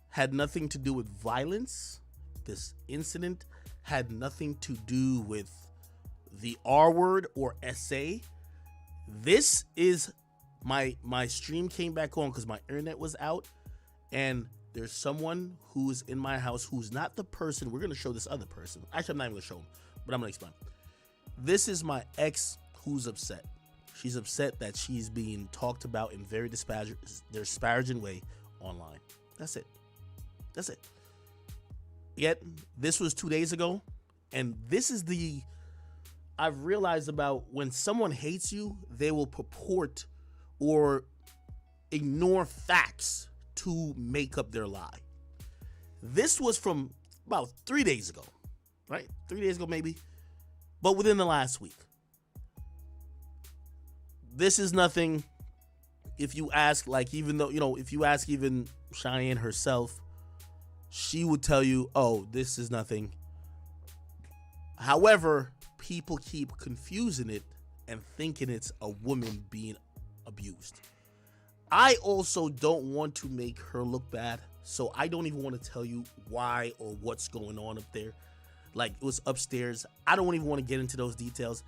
had nothing to do with violence. This incident had nothing to do with the R word or SA. This is my stream came back on because my internet was out, and there's someone who's in my house who's not the person. We're gonna show this other person. Actually, I'm not even gonna show him, but I'm gonna explain. This is my ex who's upset. She's upset that she's being talked about in very disparaging way online. That's it. That's it. Yet this was 2 days ago, and this is the I've realized about when someone hates you, they will purport or ignore facts to make up their lie. This was from about 3 days ago, right? 3 days ago, maybe, but within the last week. This is nothing. If you ask, like, even though, if you ask even Cheyenne herself, she would tell you, oh, this is nothing. However, people keep confusing it and thinking it's a woman being abused. I also don't want to make her look bad, so I don't even want to tell you why or what's going on up there. Like, it was upstairs. I don't even want to get into those details.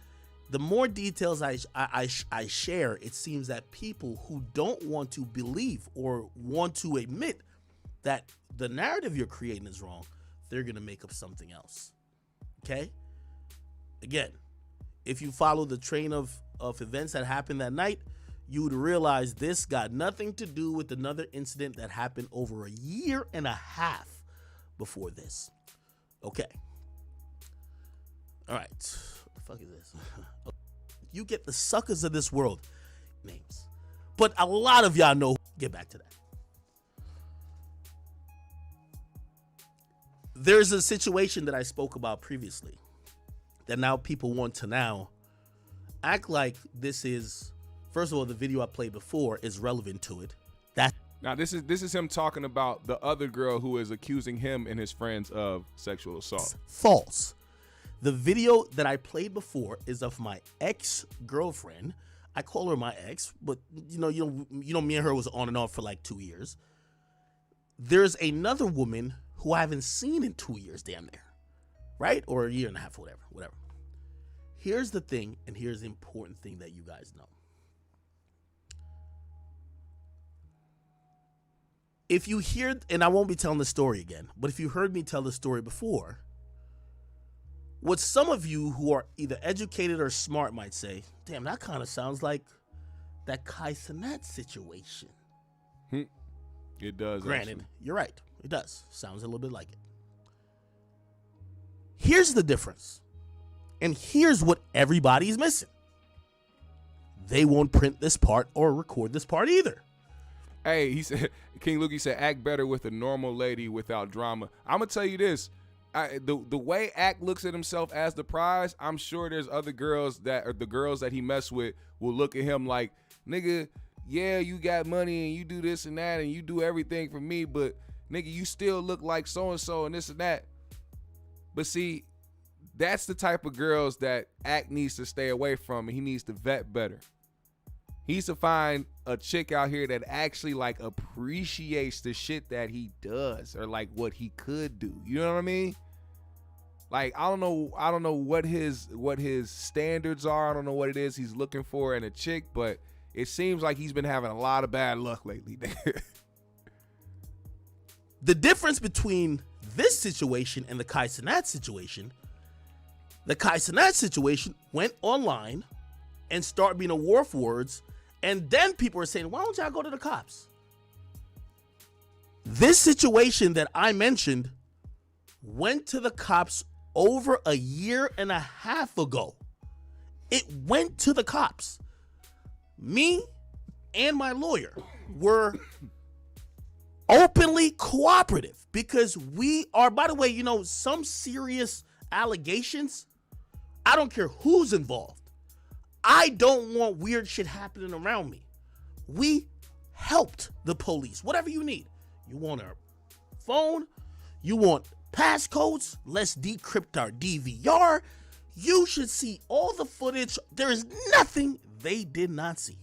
The more details I share, it seems that people who don't want to believe or want to admit that the narrative you're creating is wrong, they're going to make up something else. Okay? Again, if you follow the train of events that happened that night, you would realize this got nothing to do with another incident that happened over a year and a half before this. Okay. All right. What the fuck is this? You get the suckers of this world names. But a lot of y'all know. Get back to that. There's a situation that I spoke about previously that now people want to now act like this is, first of all, the video I played before is relevant to it. Now this is him talking about the other girl who is accusing him and his friends of sexual assault. False. The video that I played before is of my ex-girlfriend. I call her my ex, but you know, me and her was on and off for like 2 years. There's another woman who I haven't seen in 2 years, damn near, right? Or a year and a half, whatever. Here's the thing, and here's the important thing that you guys know. If you hear, and I won't be telling the story again, but if you heard me tell the story before, what some of you who are either educated or smart might say, damn, that kind of sounds like that Kai Cenat situation. It does. Granted, actually. You're right. It does. Sounds a little bit like it. Here's the difference. And here's what everybody's missing. They won't print this part or record this part either. Hey, he said, King Luke, he said, act better with a normal lady without drama. I'm going to tell you this. The way Act looks at himself as the prize, I'm sure there's other girls that are the girls that he messed with will look at him like, nigga, yeah, you got money and you do this and that and you do everything for me, but nigga, you still look like so-and-so and this and that. But see, that's the type of girls that Act needs to stay away from, and he needs to vet better. He needs to find a chick out here that actually like appreciates the shit that he does or like what he could do. You know what I mean? Like, I don't know what his standards are. I don't know what it is he's looking for in a chick, but it seems like he's been having a lot of bad luck lately. The difference between this situation and the Kai Cenat situation, the Kai Cenat situation went online and started being a war for words, and then people are saying, why don't y'all go to the cops? This situation that I mentioned went to the cops over a year and a half ago. It went to the cops. Me and my lawyer were openly cooperative because we are, by the way, you know, some serious allegations, I don't care who's involved. I don't want weird shit happening around me. We helped the police. Whatever you need. You want our phone? You want passcodes? Let's decrypt our DVR. You should see all the footage. There is nothing they did not see.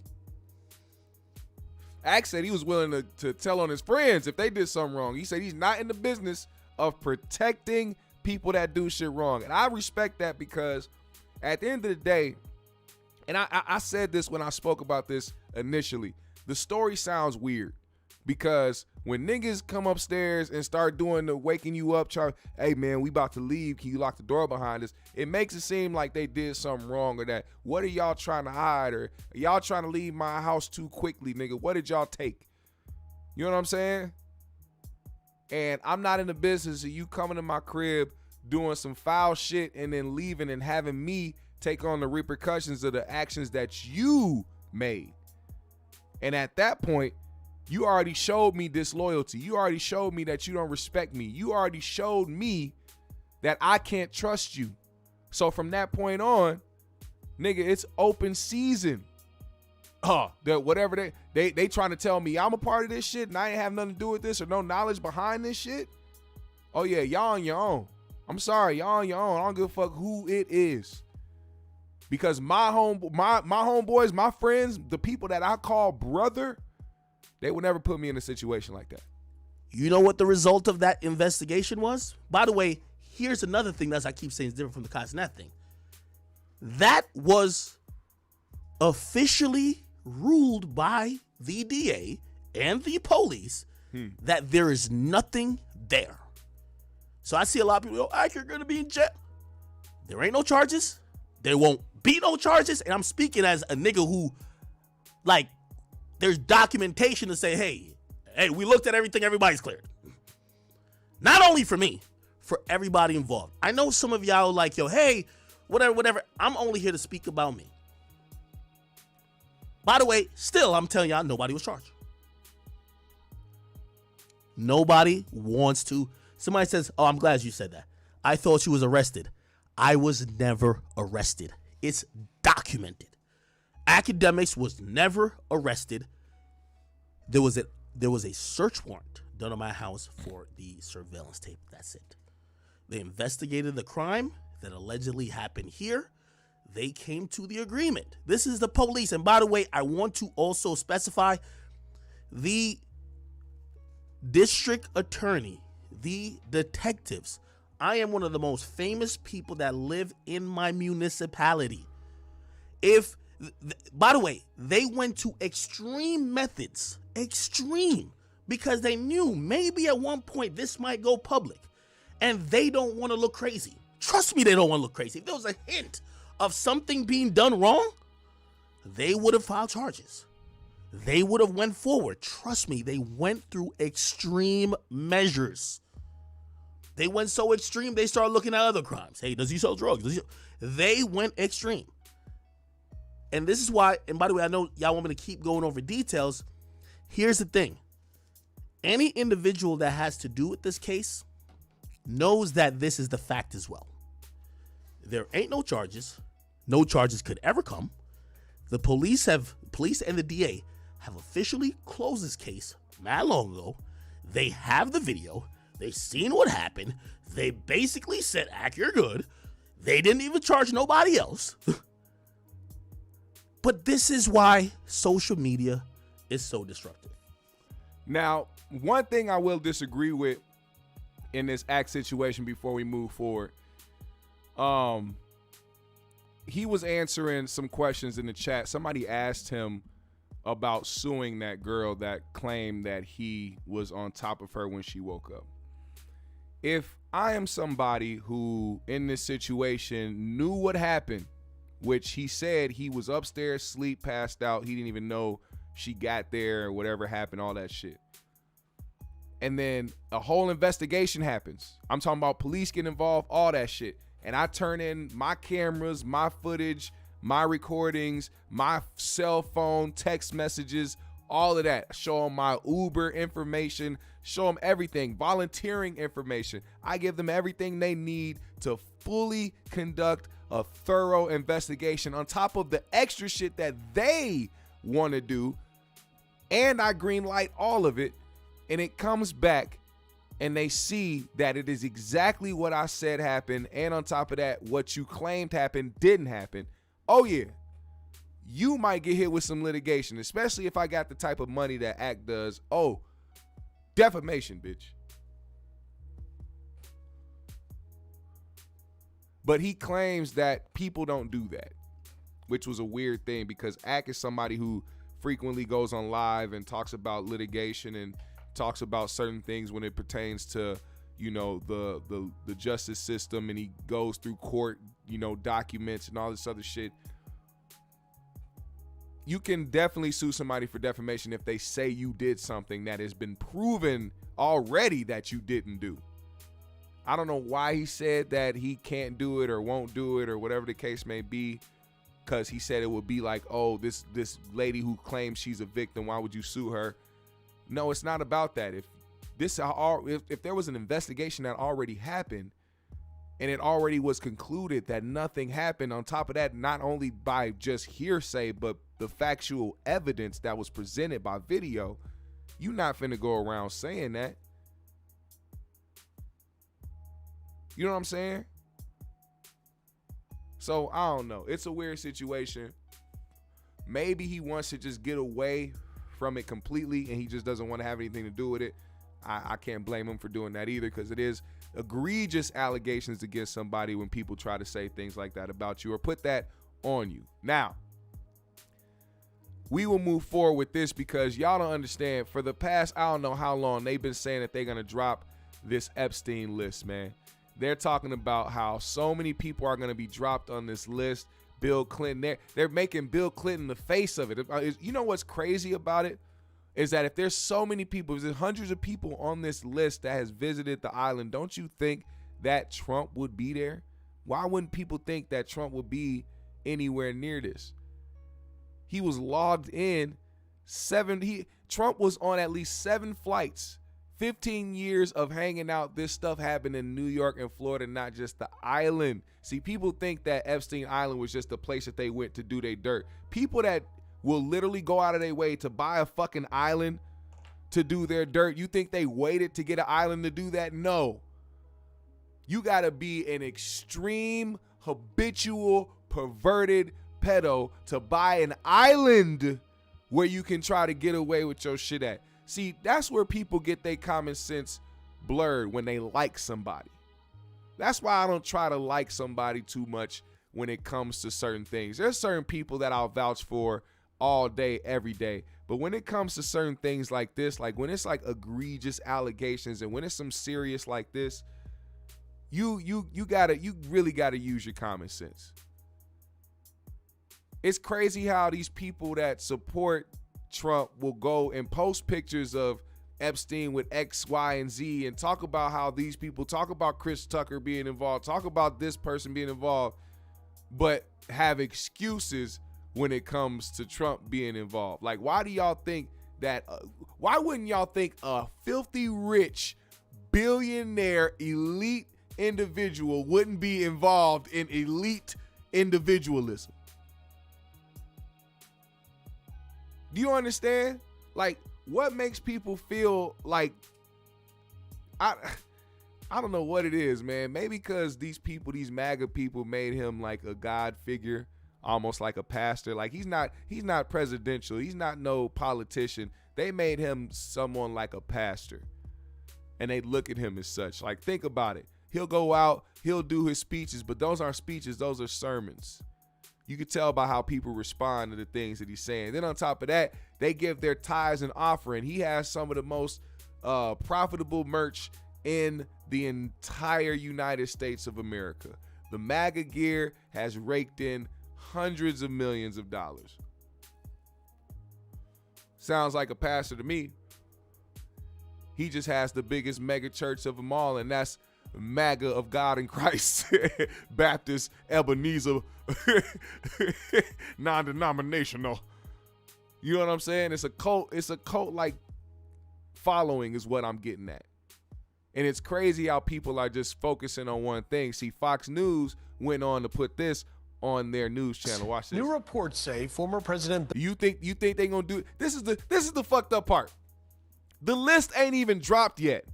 Axe said he was willing to tell on his friends if they did something wrong. He said he's not in the business of protecting people that do shit wrong. And I respect that because at the end of the day, and I said this when I spoke about this initially, the story sounds weird because when niggas come upstairs and start doing the waking you up, hey man, we about to leave, can you lock the door behind us? It makes it seem like they did something wrong or that. What are y'all trying to hide? Or are y'all trying to leave my house too quickly, nigga? What did y'all take? You know what I'm saying? And I'm not in the business of you coming to my crib doing some foul shit and then leaving and having me take on the repercussions of the actions that you made. And at that point, you already showed me disloyalty. You already showed me that you don't respect me. You already showed me that I can't trust you. So from that point on, nigga, it's open season. That whatever they trying to tell me I'm a part of this shit and I ain't have nothing to do with this or no knowledge behind this shit. Oh yeah, y'all on your own. I'm sorry, y'all on your own. I don't give a fuck who it is. Because my homeboys, my friends, the people that I call brother, they would never put me in a situation like that. You know what the result of that investigation was? By the way, here's another thing that I keep saying is different from the Katt and that thing. That was officially ruled by the DA and the police that there is nothing there. So I see a lot of people go, you're going to be in jail. There ain't no charges. There won't be no charges. And I'm speaking as a nigga who, like, there's documentation to say, hey, we looked at everything, everybody's cleared. Not only for me, for everybody involved. I know some of y'all like, hey, whatever. I'm only here to speak about me. By the way, still, I'm telling y'all, nobody was charged. Nobody wants to. Somebody says, I'm glad you said that. I thought you was arrested. I was never arrested. It's documented. Akademiks was never arrested. There was a search warrant done on my house for the surveillance tape. That's it. They investigated the crime that allegedly happened here. They came to the agreement. This is the police. And by the way, I want to also specify the district attorney, the detectives. I am one of the most famous people that live in my municipality. By the way, they went to extreme methods, because they knew maybe at one point this might go public and they don't want to look crazy. Trust me, they don't want to look crazy. If there was a hint of something being done wrong, they would have filed charges. They would have went forward. Trust me, they went through extreme measures. They went so extreme, they started looking at other crimes. Hey, does he sell drugs? They went extreme. And this is why, and by the way, I know y'all want me to keep going over details. Here's the thing. Any individual that has to do with this case knows that this is the fact as well. There ain't no charges. No charges could ever come. The police and the DA have officially closed this case not long ago. They have the video. They seen what happened. They basically said, you're good. They didn't even charge nobody else. But this is why social media is so destructive. Now, one thing I will disagree with in this act situation before we move forward, he was answering some questions in the chat. Somebody asked him about suing that girl that claimed that he was on top of her when she woke up. If I am somebody who in this situation knew what happened, which he said he was upstairs, sleep, passed out, he didn't even know she got there or whatever happened, all that shit. And then a whole investigation happens. I'm talking about police get involved, all that shit. And I turn in my cameras, my footage, my recordings, my cell phone, text messages, all of that. Show them my Uber information, show them everything, volunteering information. I give them everything they need to fully conduct a thorough investigation on top of the extra shit that they want to do. And I green light all of it. And it comes back and they see that it is exactly what I said happened. And on top of that, what you claimed happened didn't happen. Oh yeah, you might get hit with some litigation, especially if I got the type of money that Act does. Oh, defamation, bitch. But he claims that people don't do that, which was a weird thing because Act is somebody who frequently goes on live and talks about litigation and talks about certain things when it pertains to, you know, the justice system, and he goes through court, you know, documents and all this other shit. You can definitely sue somebody for defamation if they say you did something that has been proven already that you didn't do. I don't know why he said that he can't do it or won't do it or whatever the case may be, because he said it would be like, oh, this lady who claims she's a victim, why would you sue her? No, it's not about that. If there was an investigation that already happened and it already was concluded that nothing happened, on top of that, not only by just hearsay, but the factual evidence that was presented by video, you're not finna go around saying that. You know what I'm saying? So I don't know. It's a weird situation. Maybe he wants to just get away from it completely and he just doesn't want to have anything to do with it. I can't blame him for doing that either, because it is egregious allegations against somebody when people try to say things like that about you or put that on you. Now, we will move forward with this because y'all don't understand. For the past, I don't know how long, they've been saying that they're going to drop this Epstein list, man. They're talking about how so many people are going to be dropped on this list. Bill Clinton, they're making Bill Clinton the face of it. You know what's crazy about it? Is that if there's so many people, if there's hundreds of people on this list that has visited the island, don't you think that Trump would be there? Why wouldn't people think that Trump would be anywhere near this? He was logged in Trump was on at least 7 flights, 15 years of hanging out. This stuff happened in New York and Florida, not just the island. See, people think that Epstein Island was just a place that they went to do their dirt. People that will literally go out of their way to buy a fucking island to do their dirt, you think they waited to get an island to do that? No. You gotta be an extreme, habitual, perverted pedo to buy an island where you can try to get away with your shit at. See, that's where people get their common sense blurred, when they like somebody. That's why I don't try to like somebody too much when it comes to certain things. There's certain people that I'll vouch for all day, every day. But when it comes to certain things like this, like when it's like egregious allegations and when it's some serious like this, you really gotta use your common sense. It's crazy how these people that support Trump will go and post pictures of Epstein with X, Y, and Z and talk about how these people talk about Chris Tucker being involved, talk about this person being involved, but have excuses when it comes to Trump being involved. Like, why do y'all think that, why wouldn't y'all think a filthy rich billionaire elite individual wouldn't be involved in elite individualism? Do you understand? Like, what makes people feel like, I don't know what it is, man. Maybe because these people, these MAGA people, made him like a God figure, almost like a pastor. Like, he's not presidential. He's not no politician. They made him someone like a pastor. And they look at him as such. Like, think about it. He'll go out, he'll do his speeches, but those aren't speeches, those are sermons. You can tell by how people respond to the things that he's saying. Then on top of that, they give their tithes and offering. He has some of the most profitable merch in the entire United States of America. The MAGA gear has raked in hundreds of millions of dollars. Sounds like a pastor to me. He just has the biggest mega church of them all, and that's MAGA of God in Christ, Baptist, Ebenezer, non-denominational. You know what I'm saying? It's a cult like following is what I'm getting at. And it's crazy how people are just focusing on one thing. See, Fox News went on to put this on their news channel. Watch this. New reports say former President You think they gonna do it? This is the fucked up part. The list ain't even dropped yet.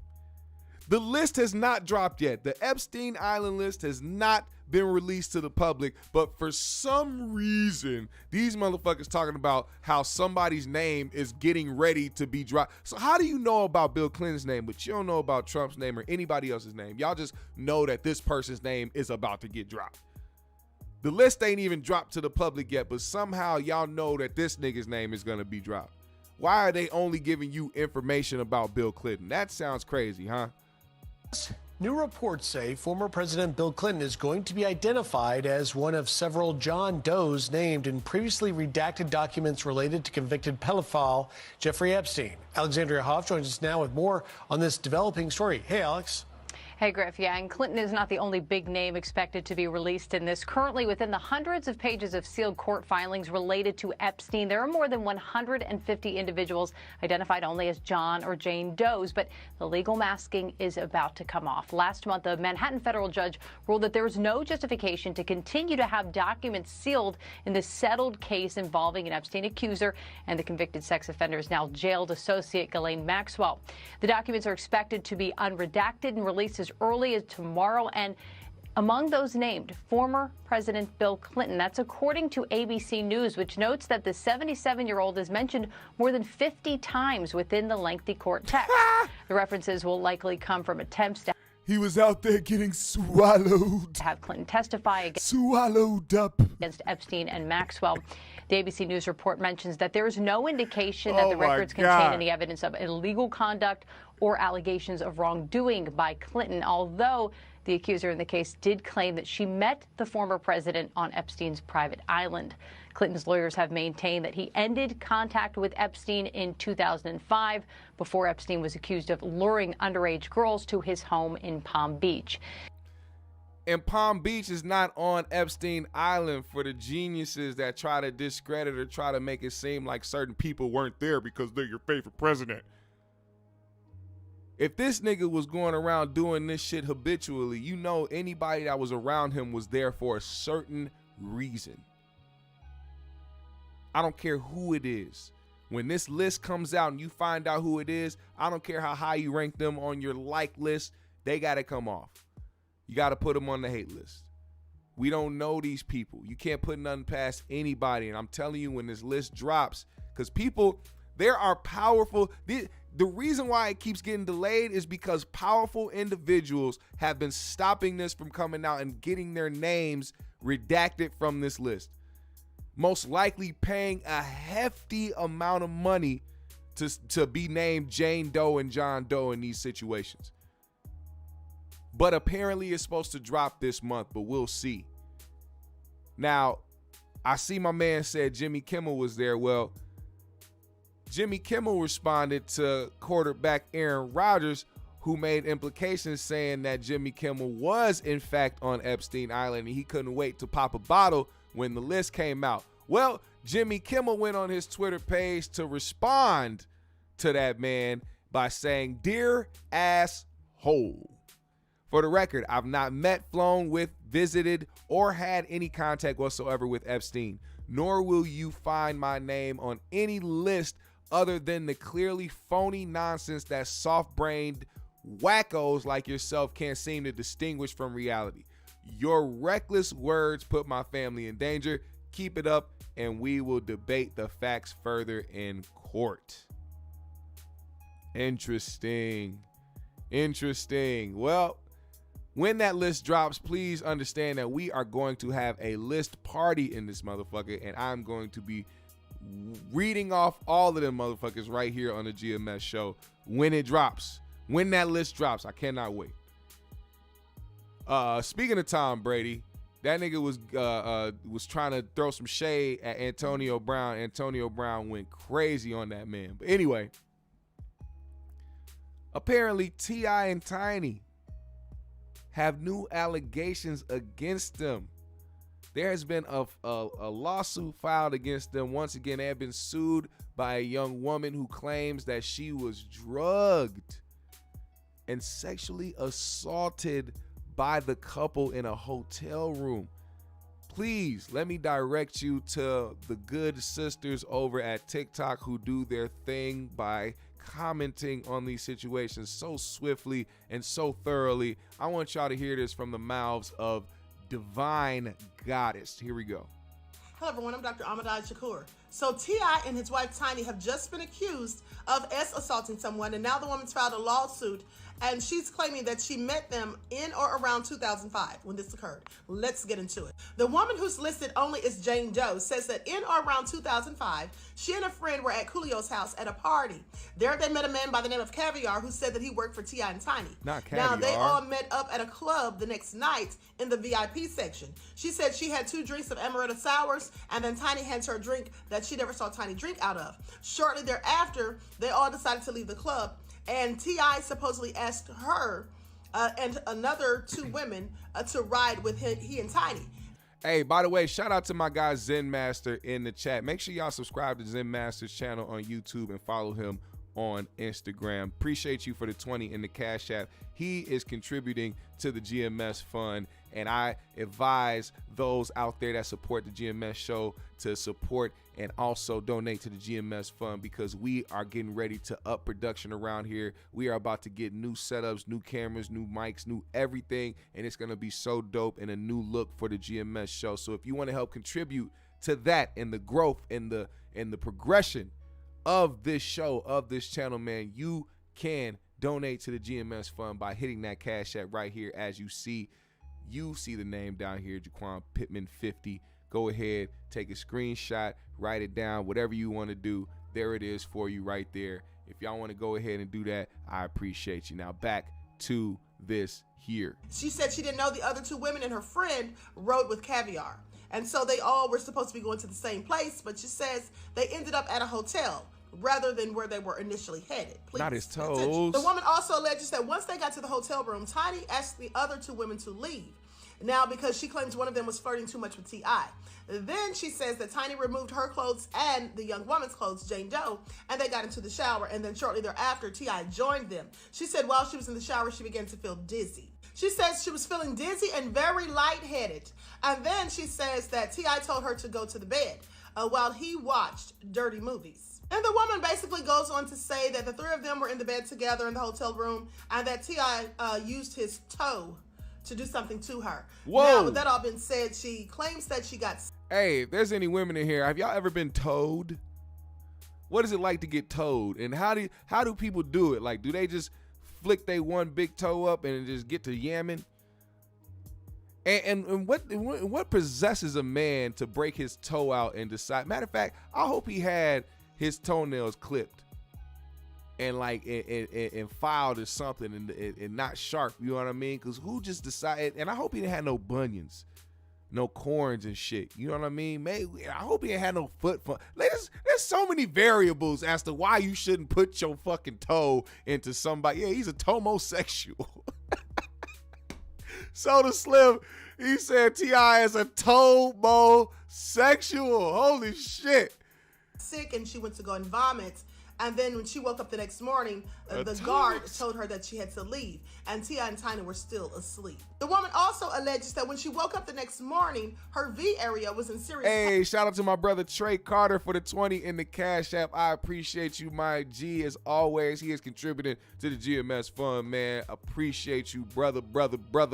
The list has not dropped yet. The Epstein Island list has not been released to the public, but for some reason, these motherfuckers talking about how somebody's name is getting ready to be dropped. So how do you know about Bill Clinton's name, but you don't know about Trump's name or anybody else's name? Y'all just know that this person's name is about to get dropped. The list ain't even dropped to the public yet, but somehow y'all know that this nigga's name is gonna be dropped. Why are they only giving you information about Bill Clinton? That sounds crazy, huh? New reports say former President Bill Clinton is going to be identified as one of several John Does named in previously redacted documents related to convicted pedophile Jeffrey Epstein. Alexandria Hoff joins us now with more on this developing story. Hey, Alex. Hey, Griff. Yeah, and Clinton is not the only big name expected to be released in this. Currently, within the hundreds of pages of sealed court filings related to Epstein, there are more than 150 individuals identified only as John or Jane Does, but the legal masking is about to come off. Last month, a Manhattan federal judge ruled that there is no justification to continue to have documents sealed in the settled case involving an Epstein accuser and the convicted sex offender's now jailed associate Ghislaine Maxwell. The documents are expected to be unredacted and released as early as tomorrow, and among those named, former President Bill Clinton. That's according to ABC News, which notes that the 77-year-old is mentioned more than 50 times within the lengthy court text. The references will likely come from attempts to He was out there getting swallowed. have Clinton testify against Swallowed up. Epstein and Maxwell. The ABC News report mentions that there is no indication that the my records God. contain any evidence of illegal conduct or allegations of wrongdoing by Clinton, although the accuser in the case did claim that she met the former president on Epstein's private island. Clinton's lawyers have maintained that he ended contact with Epstein in 2005 before Epstein was accused of luring underage girls to his home in Palm Beach. And Palm Beach is not on Epstein Island for the geniuses that try to discredit or try to make it seem like certain people weren't there because they're your favorite president. If this nigga was going around doing this shit habitually, you know anybody that was around him was there for a certain reason. I don't care who it is. When this list comes out and you find out who it is, I don't care how high you rank them on your like list, they got to come off. You got to put them on the hate list. We don't know these people. You can't put nothing past anybody. And I'm telling you, when this list drops, because people, there are powerful, the reason why it keeps getting delayed is because powerful individuals have been stopping this from coming out and getting their names redacted from this list. Most likely paying a hefty amount of money to be named Jane Doe and John Doe in these situations. But apparently it's supposed to drop this month, but we'll see. Now, I see my man said Jimmy Kimmel was there. Well, Jimmy Kimmel responded to quarterback Aaron Rodgers, who made implications saying that Jimmy Kimmel was in fact on Epstein Island and he couldn't wait to pop a bottle when the list came out. Well, Jimmy Kimmel went on his Twitter page to respond to that man by saying, "Dear asshole. For the record, I've not met, flown with, visited, or had any contact whatsoever with Epstein, nor will you find my name on any list other than the clearly phony nonsense that soft-brained wackos like yourself can't seem to distinguish from reality. Your reckless words put my family in danger. Keep it up, and we will debate the facts further in court." Interesting. Well, when that list drops, please understand that we are going to have a list party in this motherfucker, and I'm going to be reading off all of them motherfuckers right here on the GMS show when it drops. When that list drops, I cannot wait. Speaking of Tom Brady, that nigga was trying to throw some shade at Antonio Brown. Antonio Brown went crazy on that man. But anyway, apparently T.I. and Tiny have new allegations against them. There has been a lawsuit filed against them. Once again, they have been sued by a young woman who claims that she was drugged and sexually assaulted by the couple in a hotel room. Please let me direct you to the good sisters over at TikTok who do their thing by commenting on these situations so swiftly and so thoroughly. I want y'all to hear this from the mouths of Divine Goddess. Here we go. Hello everyone, I'm Dr. Ahmadai Shakur. So T.I. and his wife Tiny have just been accused of assaulting someone, and now the woman's filed a lawsuit, and she's claiming that she met them in or around 2005 when this occurred. Let's get into it. The woman who's listed only as Jane Doe says that in or around 2005, she and a friend were at Coolio's house at a party. There they met a man by the name of Caviar who said that he worked for T.I. and Tiny. Not Caviar. Now, they all met up at a club the next night in the VIP section. She said she had 2 drinks of amaretto sours, and then Tiny hands her a drink that she never saw Tiny drink out of. Shortly thereafter, they all decided to leave the club, and T.I. supposedly asked her and another 2 women to ride with he and Tiny. Hey, by the way, shout out to my guy Zen Master in the chat. Make sure y'all subscribe to Zen Master's channel on YouTube and follow him on Instagram. Appreciate you for the 20 in the Cash App. He is contributing to the GMS fund, and I advise those out there that support the GMS show to support and also donate to the GMS fund, because we are getting ready to up production around here. We are about to get new setups, new cameras, new mics, new everything, and it's going to be so dope and a new look for the GMS show. So if you want to help contribute to that and the growth and the progression of this show, of this channel, man, you can donate to the GMS fund by hitting that Cash App right here. As you see the name down here, Jaquan Pittman 50. Go ahead, take a screenshot, write it down, whatever you want to do. There it is for you right there. If y'all want to go ahead and do that, I appreciate you. Now back to this here. She said she didn't know the other 2 women and her friend rode with Caviar. And so they all were supposed to be going to the same place, but she says they ended up at a hotel rather than where they were initially headed. Please. Not his toes. The woman also alleges that once they got to the hotel room, Tiny asked the other 2 women to leave. Now, because she claims one of them was flirting too much with T.I. Then she says that Tiny removed her clothes and the young woman's clothes, Jane Doe, and they got into the shower, and then shortly thereafter, T.I. joined them. She said while she was in the shower, she began to feel dizzy. She says she was feeling dizzy and very lightheaded. And then she says that T.I. told her to go to the bed while he watched dirty movies. And the woman basically goes on to say that the 3 of them were in the bed together in the hotel room, and that T.I. used his toe to do something to her. Whoa. Now, with that all been said, she claims that she got... Hey, if there's any women in here, have y'all ever been towed? What is it like to get towed? And how do people do it? Like, do they just flick they one big toe up and just get to yamming? And what possesses a man to break his toe out and decide? Matter of fact, I hope he had his toenails clipped and like and filed or something and not sharp, you know what I mean? Because who just decided? And I hope he didn't have no bunions, no corns and shit, you know what I mean? Maybe I hope he didn't have no foot fun. There's so many variables as to why you shouldn't put your fucking toe into somebody. Yeah, he's a tomosexual. Soda Slim, he said T.I. is a tomosexual. Holy shit. Sick, and she went to go and vomit. And then when she woke up the next morning, the guard told her that she had to leave, and T.I. and Tiny were still asleep. The woman also alleges that when she woke up the next morning, her V area was in serious... Hey, shout out to my brother Trey Carter for the 20 in the Cash App. I appreciate you, my G, as always. He is contributing to the GMS fund, man. Appreciate you, brother.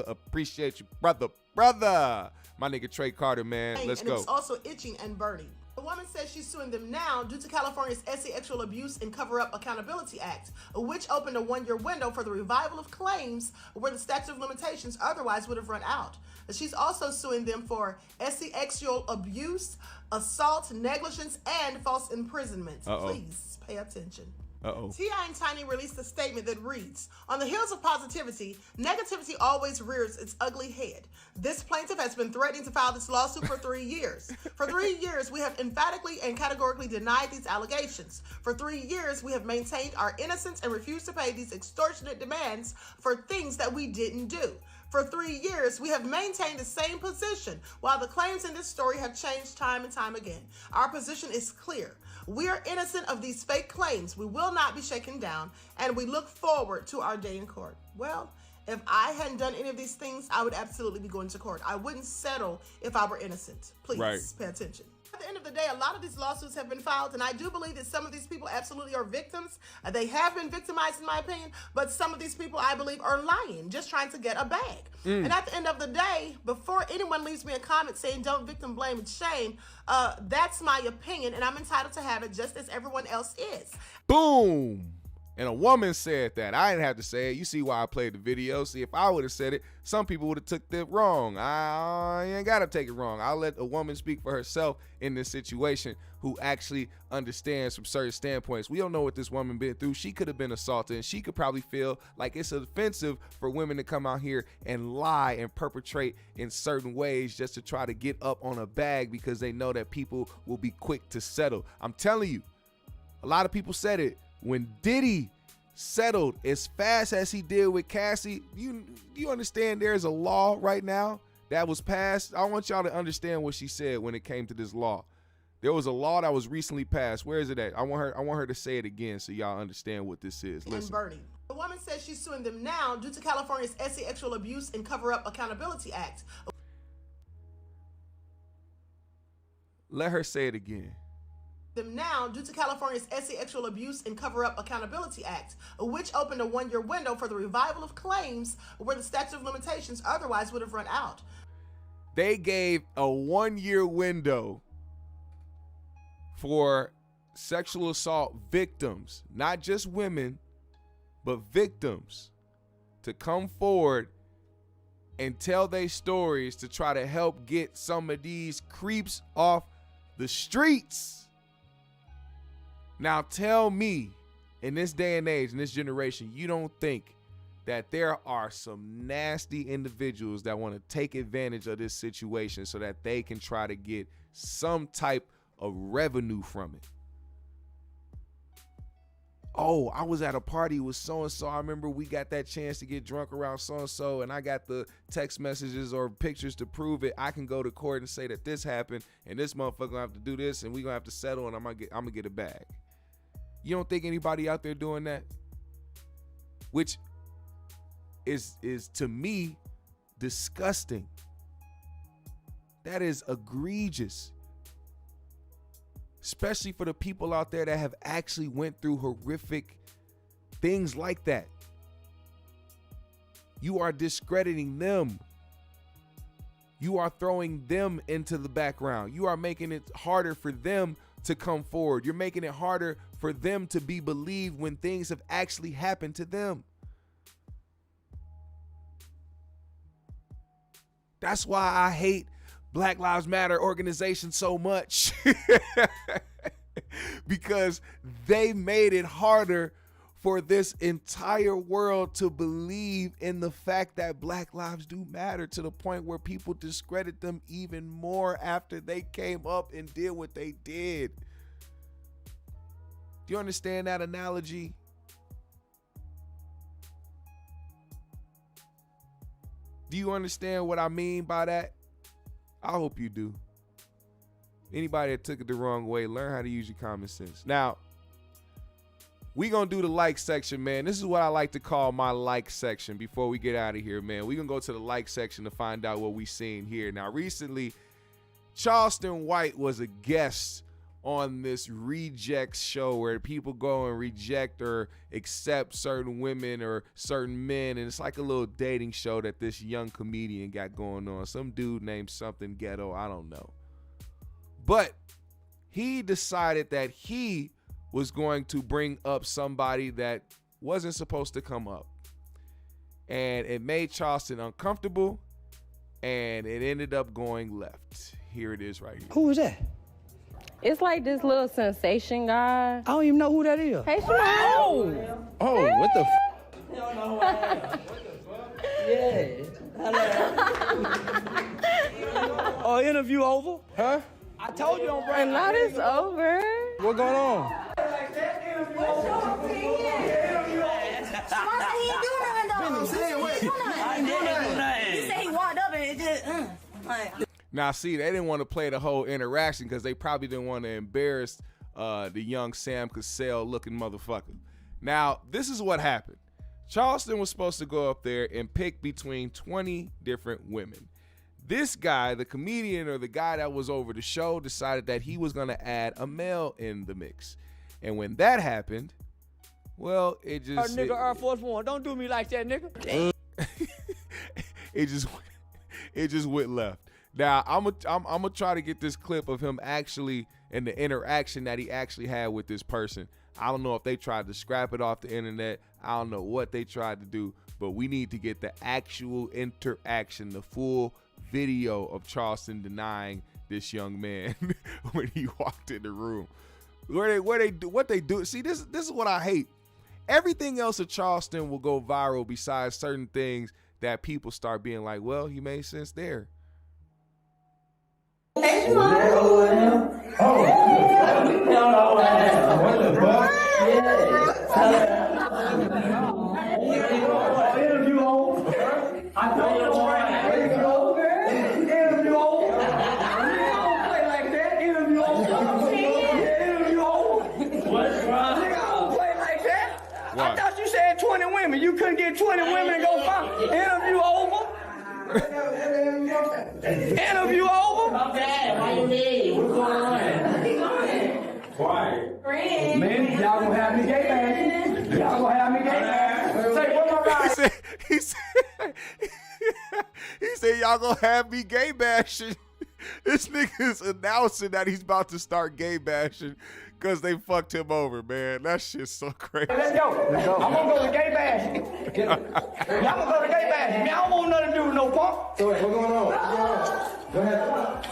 Appreciate you, brother. My nigga Trey Carter, man. Let's go. And it was also itching and burning. The woman says she's suing them now due to California's Sexual Abuse and Cover-Up Accountability Act, which opened a 1-year window for the revival of claims where the statute of limitations otherwise would have run out. She's also suing them for sexual abuse, assault, negligence, and false imprisonment. Please pay attention. T.I. and Tiny released a statement that reads, "On the heels of positivity, negativity always rears its ugly head. This plaintiff has been threatening to file this lawsuit for 3 years. For 3 years, we have emphatically and categorically denied these allegations. For 3 years, we have maintained our innocence and refused to pay these extortionate demands for things that we didn't do. For 3 years, we have maintained the same position, while the claims in this story have changed time and time again. Our position is clear. We are innocent of these fake claims. We will not be shaken down, and we look forward to our day in court. Well, if I hadn't done any of these things, I would absolutely be going to court. I wouldn't settle if I were innocent. Please pay attention. At the end of the day, a lot of these lawsuits have been filed, and I do believe that some of these people absolutely are victims. They have been victimized, in my opinion, but some of these people, I believe, are lying, just trying to get a bag. And at the end of the day, before anyone leaves me a comment saying, don't victim blame and shame, that's my opinion, and I'm entitled to have it just as everyone else is. Boom. And a woman said that. I didn't have to say it. You see why I played the video. See, if I would have said it, some people would have took that wrong. I ain't got to take it wrong. I'll let a woman speak for herself in this situation who actually understands from certain standpoints. We don't know what this woman been through. She could have been assaulted, and she could probably feel like it's offensive for women to come out here and lie and perpetrate in certain ways just to try to get up on a bag because they know that people will be quick to settle. I'm telling you, a lot of people said it. When Diddy settled as fast as he did with Cassie, you understand there's a law right now that was passed. I want y'all to understand what she said when it came to this law. There was a law that was recently passed. Where is it at? I want her to say it again so y'all understand what this is. Listen. And Bernie. The woman says she's suing them now due to California's Sexual Abuse and Cover-Up Accountability Act. Let her say it again. Them now due to California's Sexual Abuse and Cover-Up Accountability Act, which opened a 1-year window for the revival of claims where the statute of limitations otherwise would have run out. They gave a 1-year window for sexual assault victims, not just women, but victims, to come forward and tell their stories to try to help get some of these creeps off the streets. Now tell me, in this day and age, in this generation, you don't think that there are some nasty individuals that want to take advantage of this situation so that they can try to get some type of revenue from it? Oh, I was at a party with so-and-so. I remember we got that chance to get drunk around so-and-so, and I got the text messages or pictures to prove it. I can go to court and say that this happened, and this motherfucker gonna have to do this, and we gonna have to settle, and I'm gonna get a bag. You don't think anybody out there doing that? Which is to me disgusting. That is egregious. Especially for the people out there that have actually went through horrific things like that. You are discrediting them. You are throwing them into the background. You are making it harder for them to come forward. You're making it harder for them to be believed when things have actually happened to them. That's why I hate Black Lives Matter organization so much. Because they made it harder for this entire world to believe in the fact that Black lives do matter, to the point where people discredit them even more after they came up and did what they did. Do you understand that analogy? Do you understand what I mean by that? I hope you do. Anybody that took it the wrong way, learn how to use your common sense. Now, we gonna do the like section, man. This is what I like to call my like section before we get out of here, man. We gonna go to the like section to find out what we seen here. Now, recently, Charleston White was a guest on this reject show where people go and reject or accept certain women or certain men, and it's like a little dating show that this young comedian got going on. Some dude named something ghetto, I don't know. But he decided that he was going to bring up somebody that wasn't supposed to come up. And it made Charleston uncomfortable, and it ended up going left. Here it is right here. Who was that? It's like this little sensation guy. I don't even know who that is. Hey, Smiley. Oh, hey. What the You don't know who I am. Yeah. Oh, interview over? Huh? I told you I'm And now it's over. What going on? Smiley, he ain't doing nothing, though. I ain't doing nothing. Now, see, they didn't want to play the whole interaction because they probably didn't want to embarrass the young Sam Cassell looking motherfucker. Now, this is what happened. Charleston was supposed to go up there and pick between 20 different women. This guy, the comedian or the guy that was over the show, decided that he was going to add a male in the mix. And when that happened, well, it just... nigga, Air Force One, don't do me like that, nigga. it just went left. Now, I'm gonna try to get this clip of him actually and the interaction that he actually had with this person. I don't know if they tried to scrap it off the internet. I don't know what they tried to do, but we need to get the actual interaction, the full video of Charleston denying this young man when he walked in the room. What they do. See, this is what I hate. Everything else of Charleston will go viral besides certain things that people start being like, well, he made sense there. I thought you said 20 women. You couldn't get 20 women and go find interview over. Interview over. My bad. Why you need? What's going on? Quiet. Man, y'all gonna have me gay bashing. Y'all gonna have me gay bashing. Say, what's my right? He said, y'all gonna have me gay bashing. This nigga's announcing that he's about to start gay bashing because they fucked him over, man. That shit's so crazy. Let's go. I'm gonna go to gay bashing. Y'all gonna go to gay bashing. Y'all don't want nothing to do with no punk. So what's going on? Go ahead.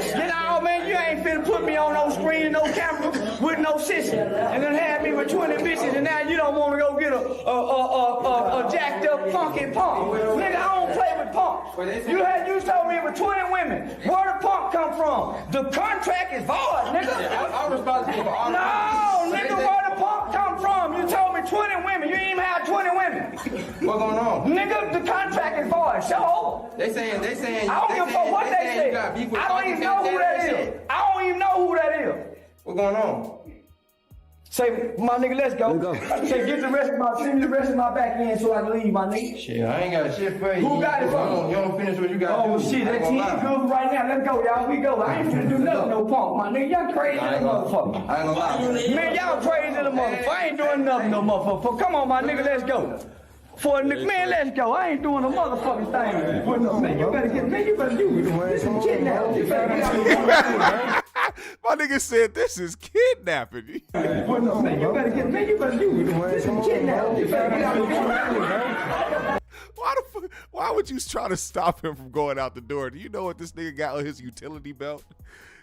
Get out, man. You ain't finna put me on no screen, no camera, with no sissy, and then have me with 20 bitches, and now you don't want to go get a jacked up funky punk. Nigga, I don't play with punks. You told me it was 20 women. Where the punk come from? The contract is void, nigga. I'm responsible for all. No, nigga, where the punk come from? You told me 20 women. You ain't even have 20 women. What's going on? Nigga, the contract is void. So they saying. I don't give a fuck what they say. I don't even know who that is. I don't even know who that is. What's going on? Say, my nigga, let's go. Say, send me the rest of my back end so I can leave, my nigga. Shit, I ain't got shit for you. Who got it for you? You don't finish what you got to do. Oh, shit, that team good right now. Let's go, y'all. We go. I ain't finna do nothing, no punk, my nigga. Y'all crazy as a motherfucker. I ain't gonna lie. Man, y'all crazy as a motherfucker. I ain't doing nothing, no motherfucker. Come on, my nigga, let's go. For a nigga, man, let's go. I ain't doing a motherfucking thing. Man, you better do some kidnapping. You better get My nigga said this is kidnapping. Why would you try to stop him from going out the door? Do you know what this nigga got on his utility belt?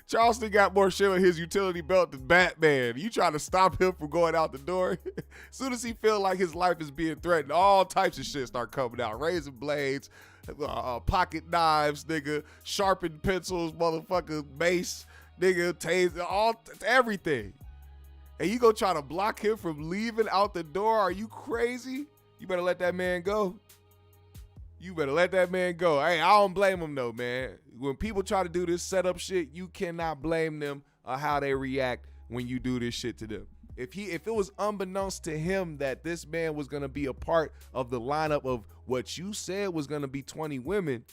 Charleston got more shit on his utility belt than Batman. You trying to stop him from going out the door? As soon as he feel like his life is being threatened, all types of shit start coming out. Razor blades, pocket knives, nigga, sharpened pencils, motherfucker, mace, nigga, taser, everything. And you go try to block him from leaving out the door? Are you crazy? You better let that man go. You better let that man go. Hey, I don't blame him though, man. When people try to do this setup shit, you cannot blame them on how they react when you do this shit to them. If it was unbeknownst to him that this man was gonna be a part of the lineup of what you said was gonna be 20 women,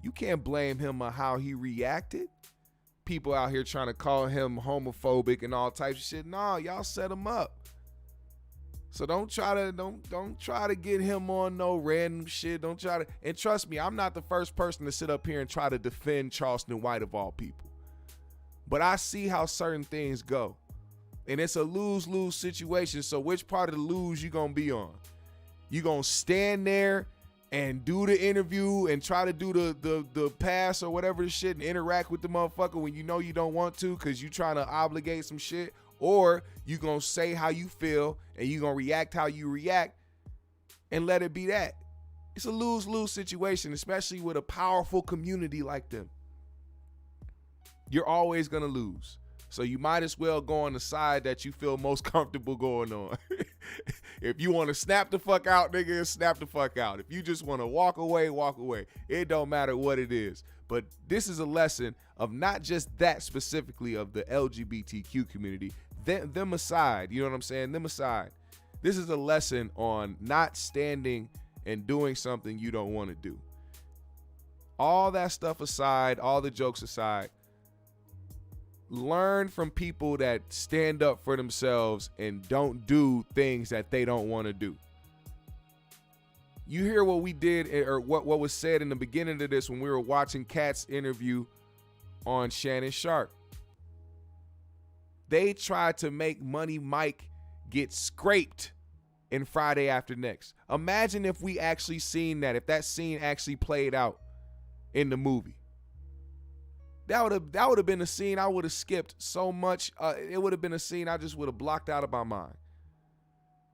you can't blame him on how he reacted. People out here trying to call him homophobic and all types of shit. No, y'all set him up. So don't try to get him on no random shit. Don't try to, and trust me, I'm not the first person to sit up here and try to defend Charleston White of all people. But I see how certain things go. And it's a lose-lose situation. So which part of the lose you gonna be on? You gonna stand there and do the interview and try to do the pass or whatever the shit and interact with the motherfucker when you know you don't want to because you trying to obligate some shit? Or you gonna say how you feel and you gonna react how you react and let it be that. It's a lose-lose situation, especially with a powerful community like them. You're always gonna lose. So you might as well go on the side that you feel most comfortable going on. If you want to snap the fuck out, nigga, snap the fuck out. If you just want to walk away, walk away. It don't matter what it is. But this is a lesson of not just that specifically of the LGBTQ community, them aside, you know what I'm saying? Them aside. This is a lesson on not standing and doing something you don't want to do. All that stuff aside, all the jokes aside, learn from people that stand up for themselves and don't do things that they don't want to do. You hear what we did, or what was said in the beginning of this when we were watching Katt's interview on Shannon Sharp. They tried to make Money Mike get scraped in Friday After Next. Imagine if we actually seen that, if that scene actually played out in the movie. That would have been a scene I would have skipped so much. It would have been a scene I just would have blocked out of my mind.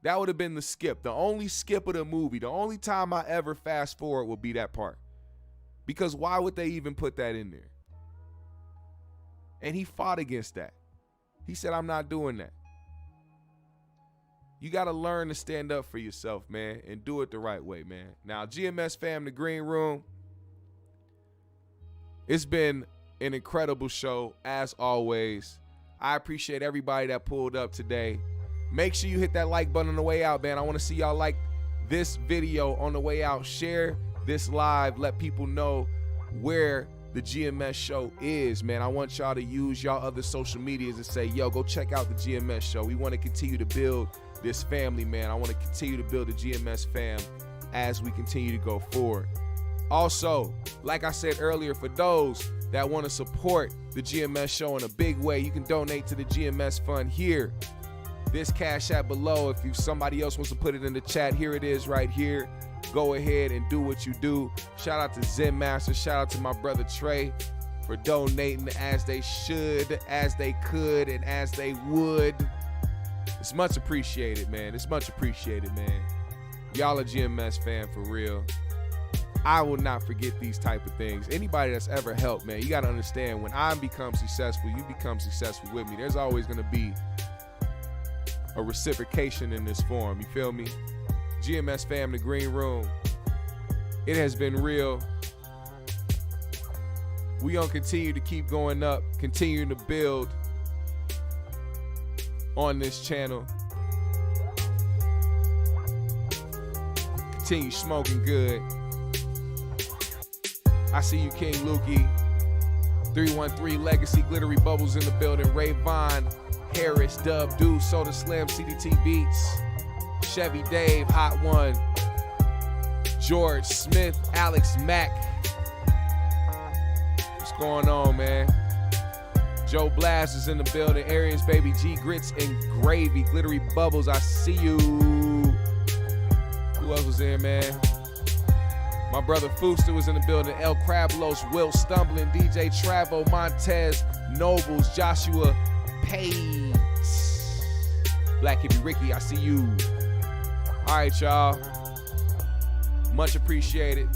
That would have been the skip. The only skip of the movie. The only time I ever fast forward will be that part. Because why would they even put that in there? And he fought against that. He said, I'm not doing that. You got to learn to stand up for yourself, man, and do it the right way, man. Now, GMS fam, the Green Room, it's been an incredible show, as always. I appreciate everybody that pulled up today. Make sure you hit that like button on the way out, man. I want to see y'all like this video on the way out. Share this live. Let people know where the GMS show is, man. I want y'all to use y'all other social medias and say, yo, go check out the GMS show. We want to continue to build this family, man. I want to continue to build the GMS fam as we continue to go forward. Also, like I said earlier, for those that want to support the GMS show in a big way, you can donate to the GMS fund here. This Cash App below. If somebody else wants to put it in the chat, here it is right here. Go ahead and do what you do. Shout out to Zen Master. Shout out to my brother Trey for donating as they should, as they could, and as they would. It's much appreciated, man. It's much appreciated, man. Y'all a GMS fan for real. I will not forget these type of things. Anybody that's ever helped, man, you got to understand, when I become successful, you become successful with me. There's always going to be a reciprocation in this form. You feel me? GMS fam, the Green Room. It has been real. We gonna continue to keep going up, continuing to build on this channel. Continue smoking good. I see you, King Lukey. 313 Legacy, Glittery Bubbles in the building. Ray Vaughn, Harris, Dub, Deuce, Soda Slim, CDT Beats, Chevy Dave, Hot One, George Smith, Alex Mack. What's going on, man? Joe Blast is in the building. Arians, Baby G, Grits and Gravy, Glittery Bubbles, I see you. Who else was in, man? My brother Fooster was in the building. El Crablos, Will Stumbling, DJ Travo, Montez, Nobles, Joshua Page, Black Hippie Ricky, I see you. All right, y'all. Much appreciated.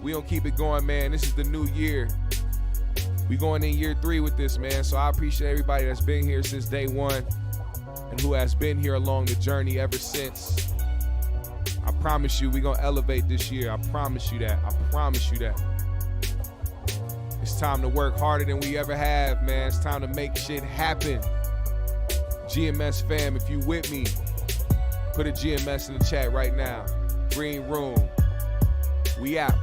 We gonna keep it going, man. This is the new year. We going in year 3 with this, man. So I appreciate everybody that's been here since day 1 and who has been here along the journey ever since. I promise you, we gonna elevate this year. I promise you that. I promise you that. It's time to work harder than we ever have, man. It's time to make shit happen. GMS fam, if you with me, put a GMS in the chat right now. Green Room. We out.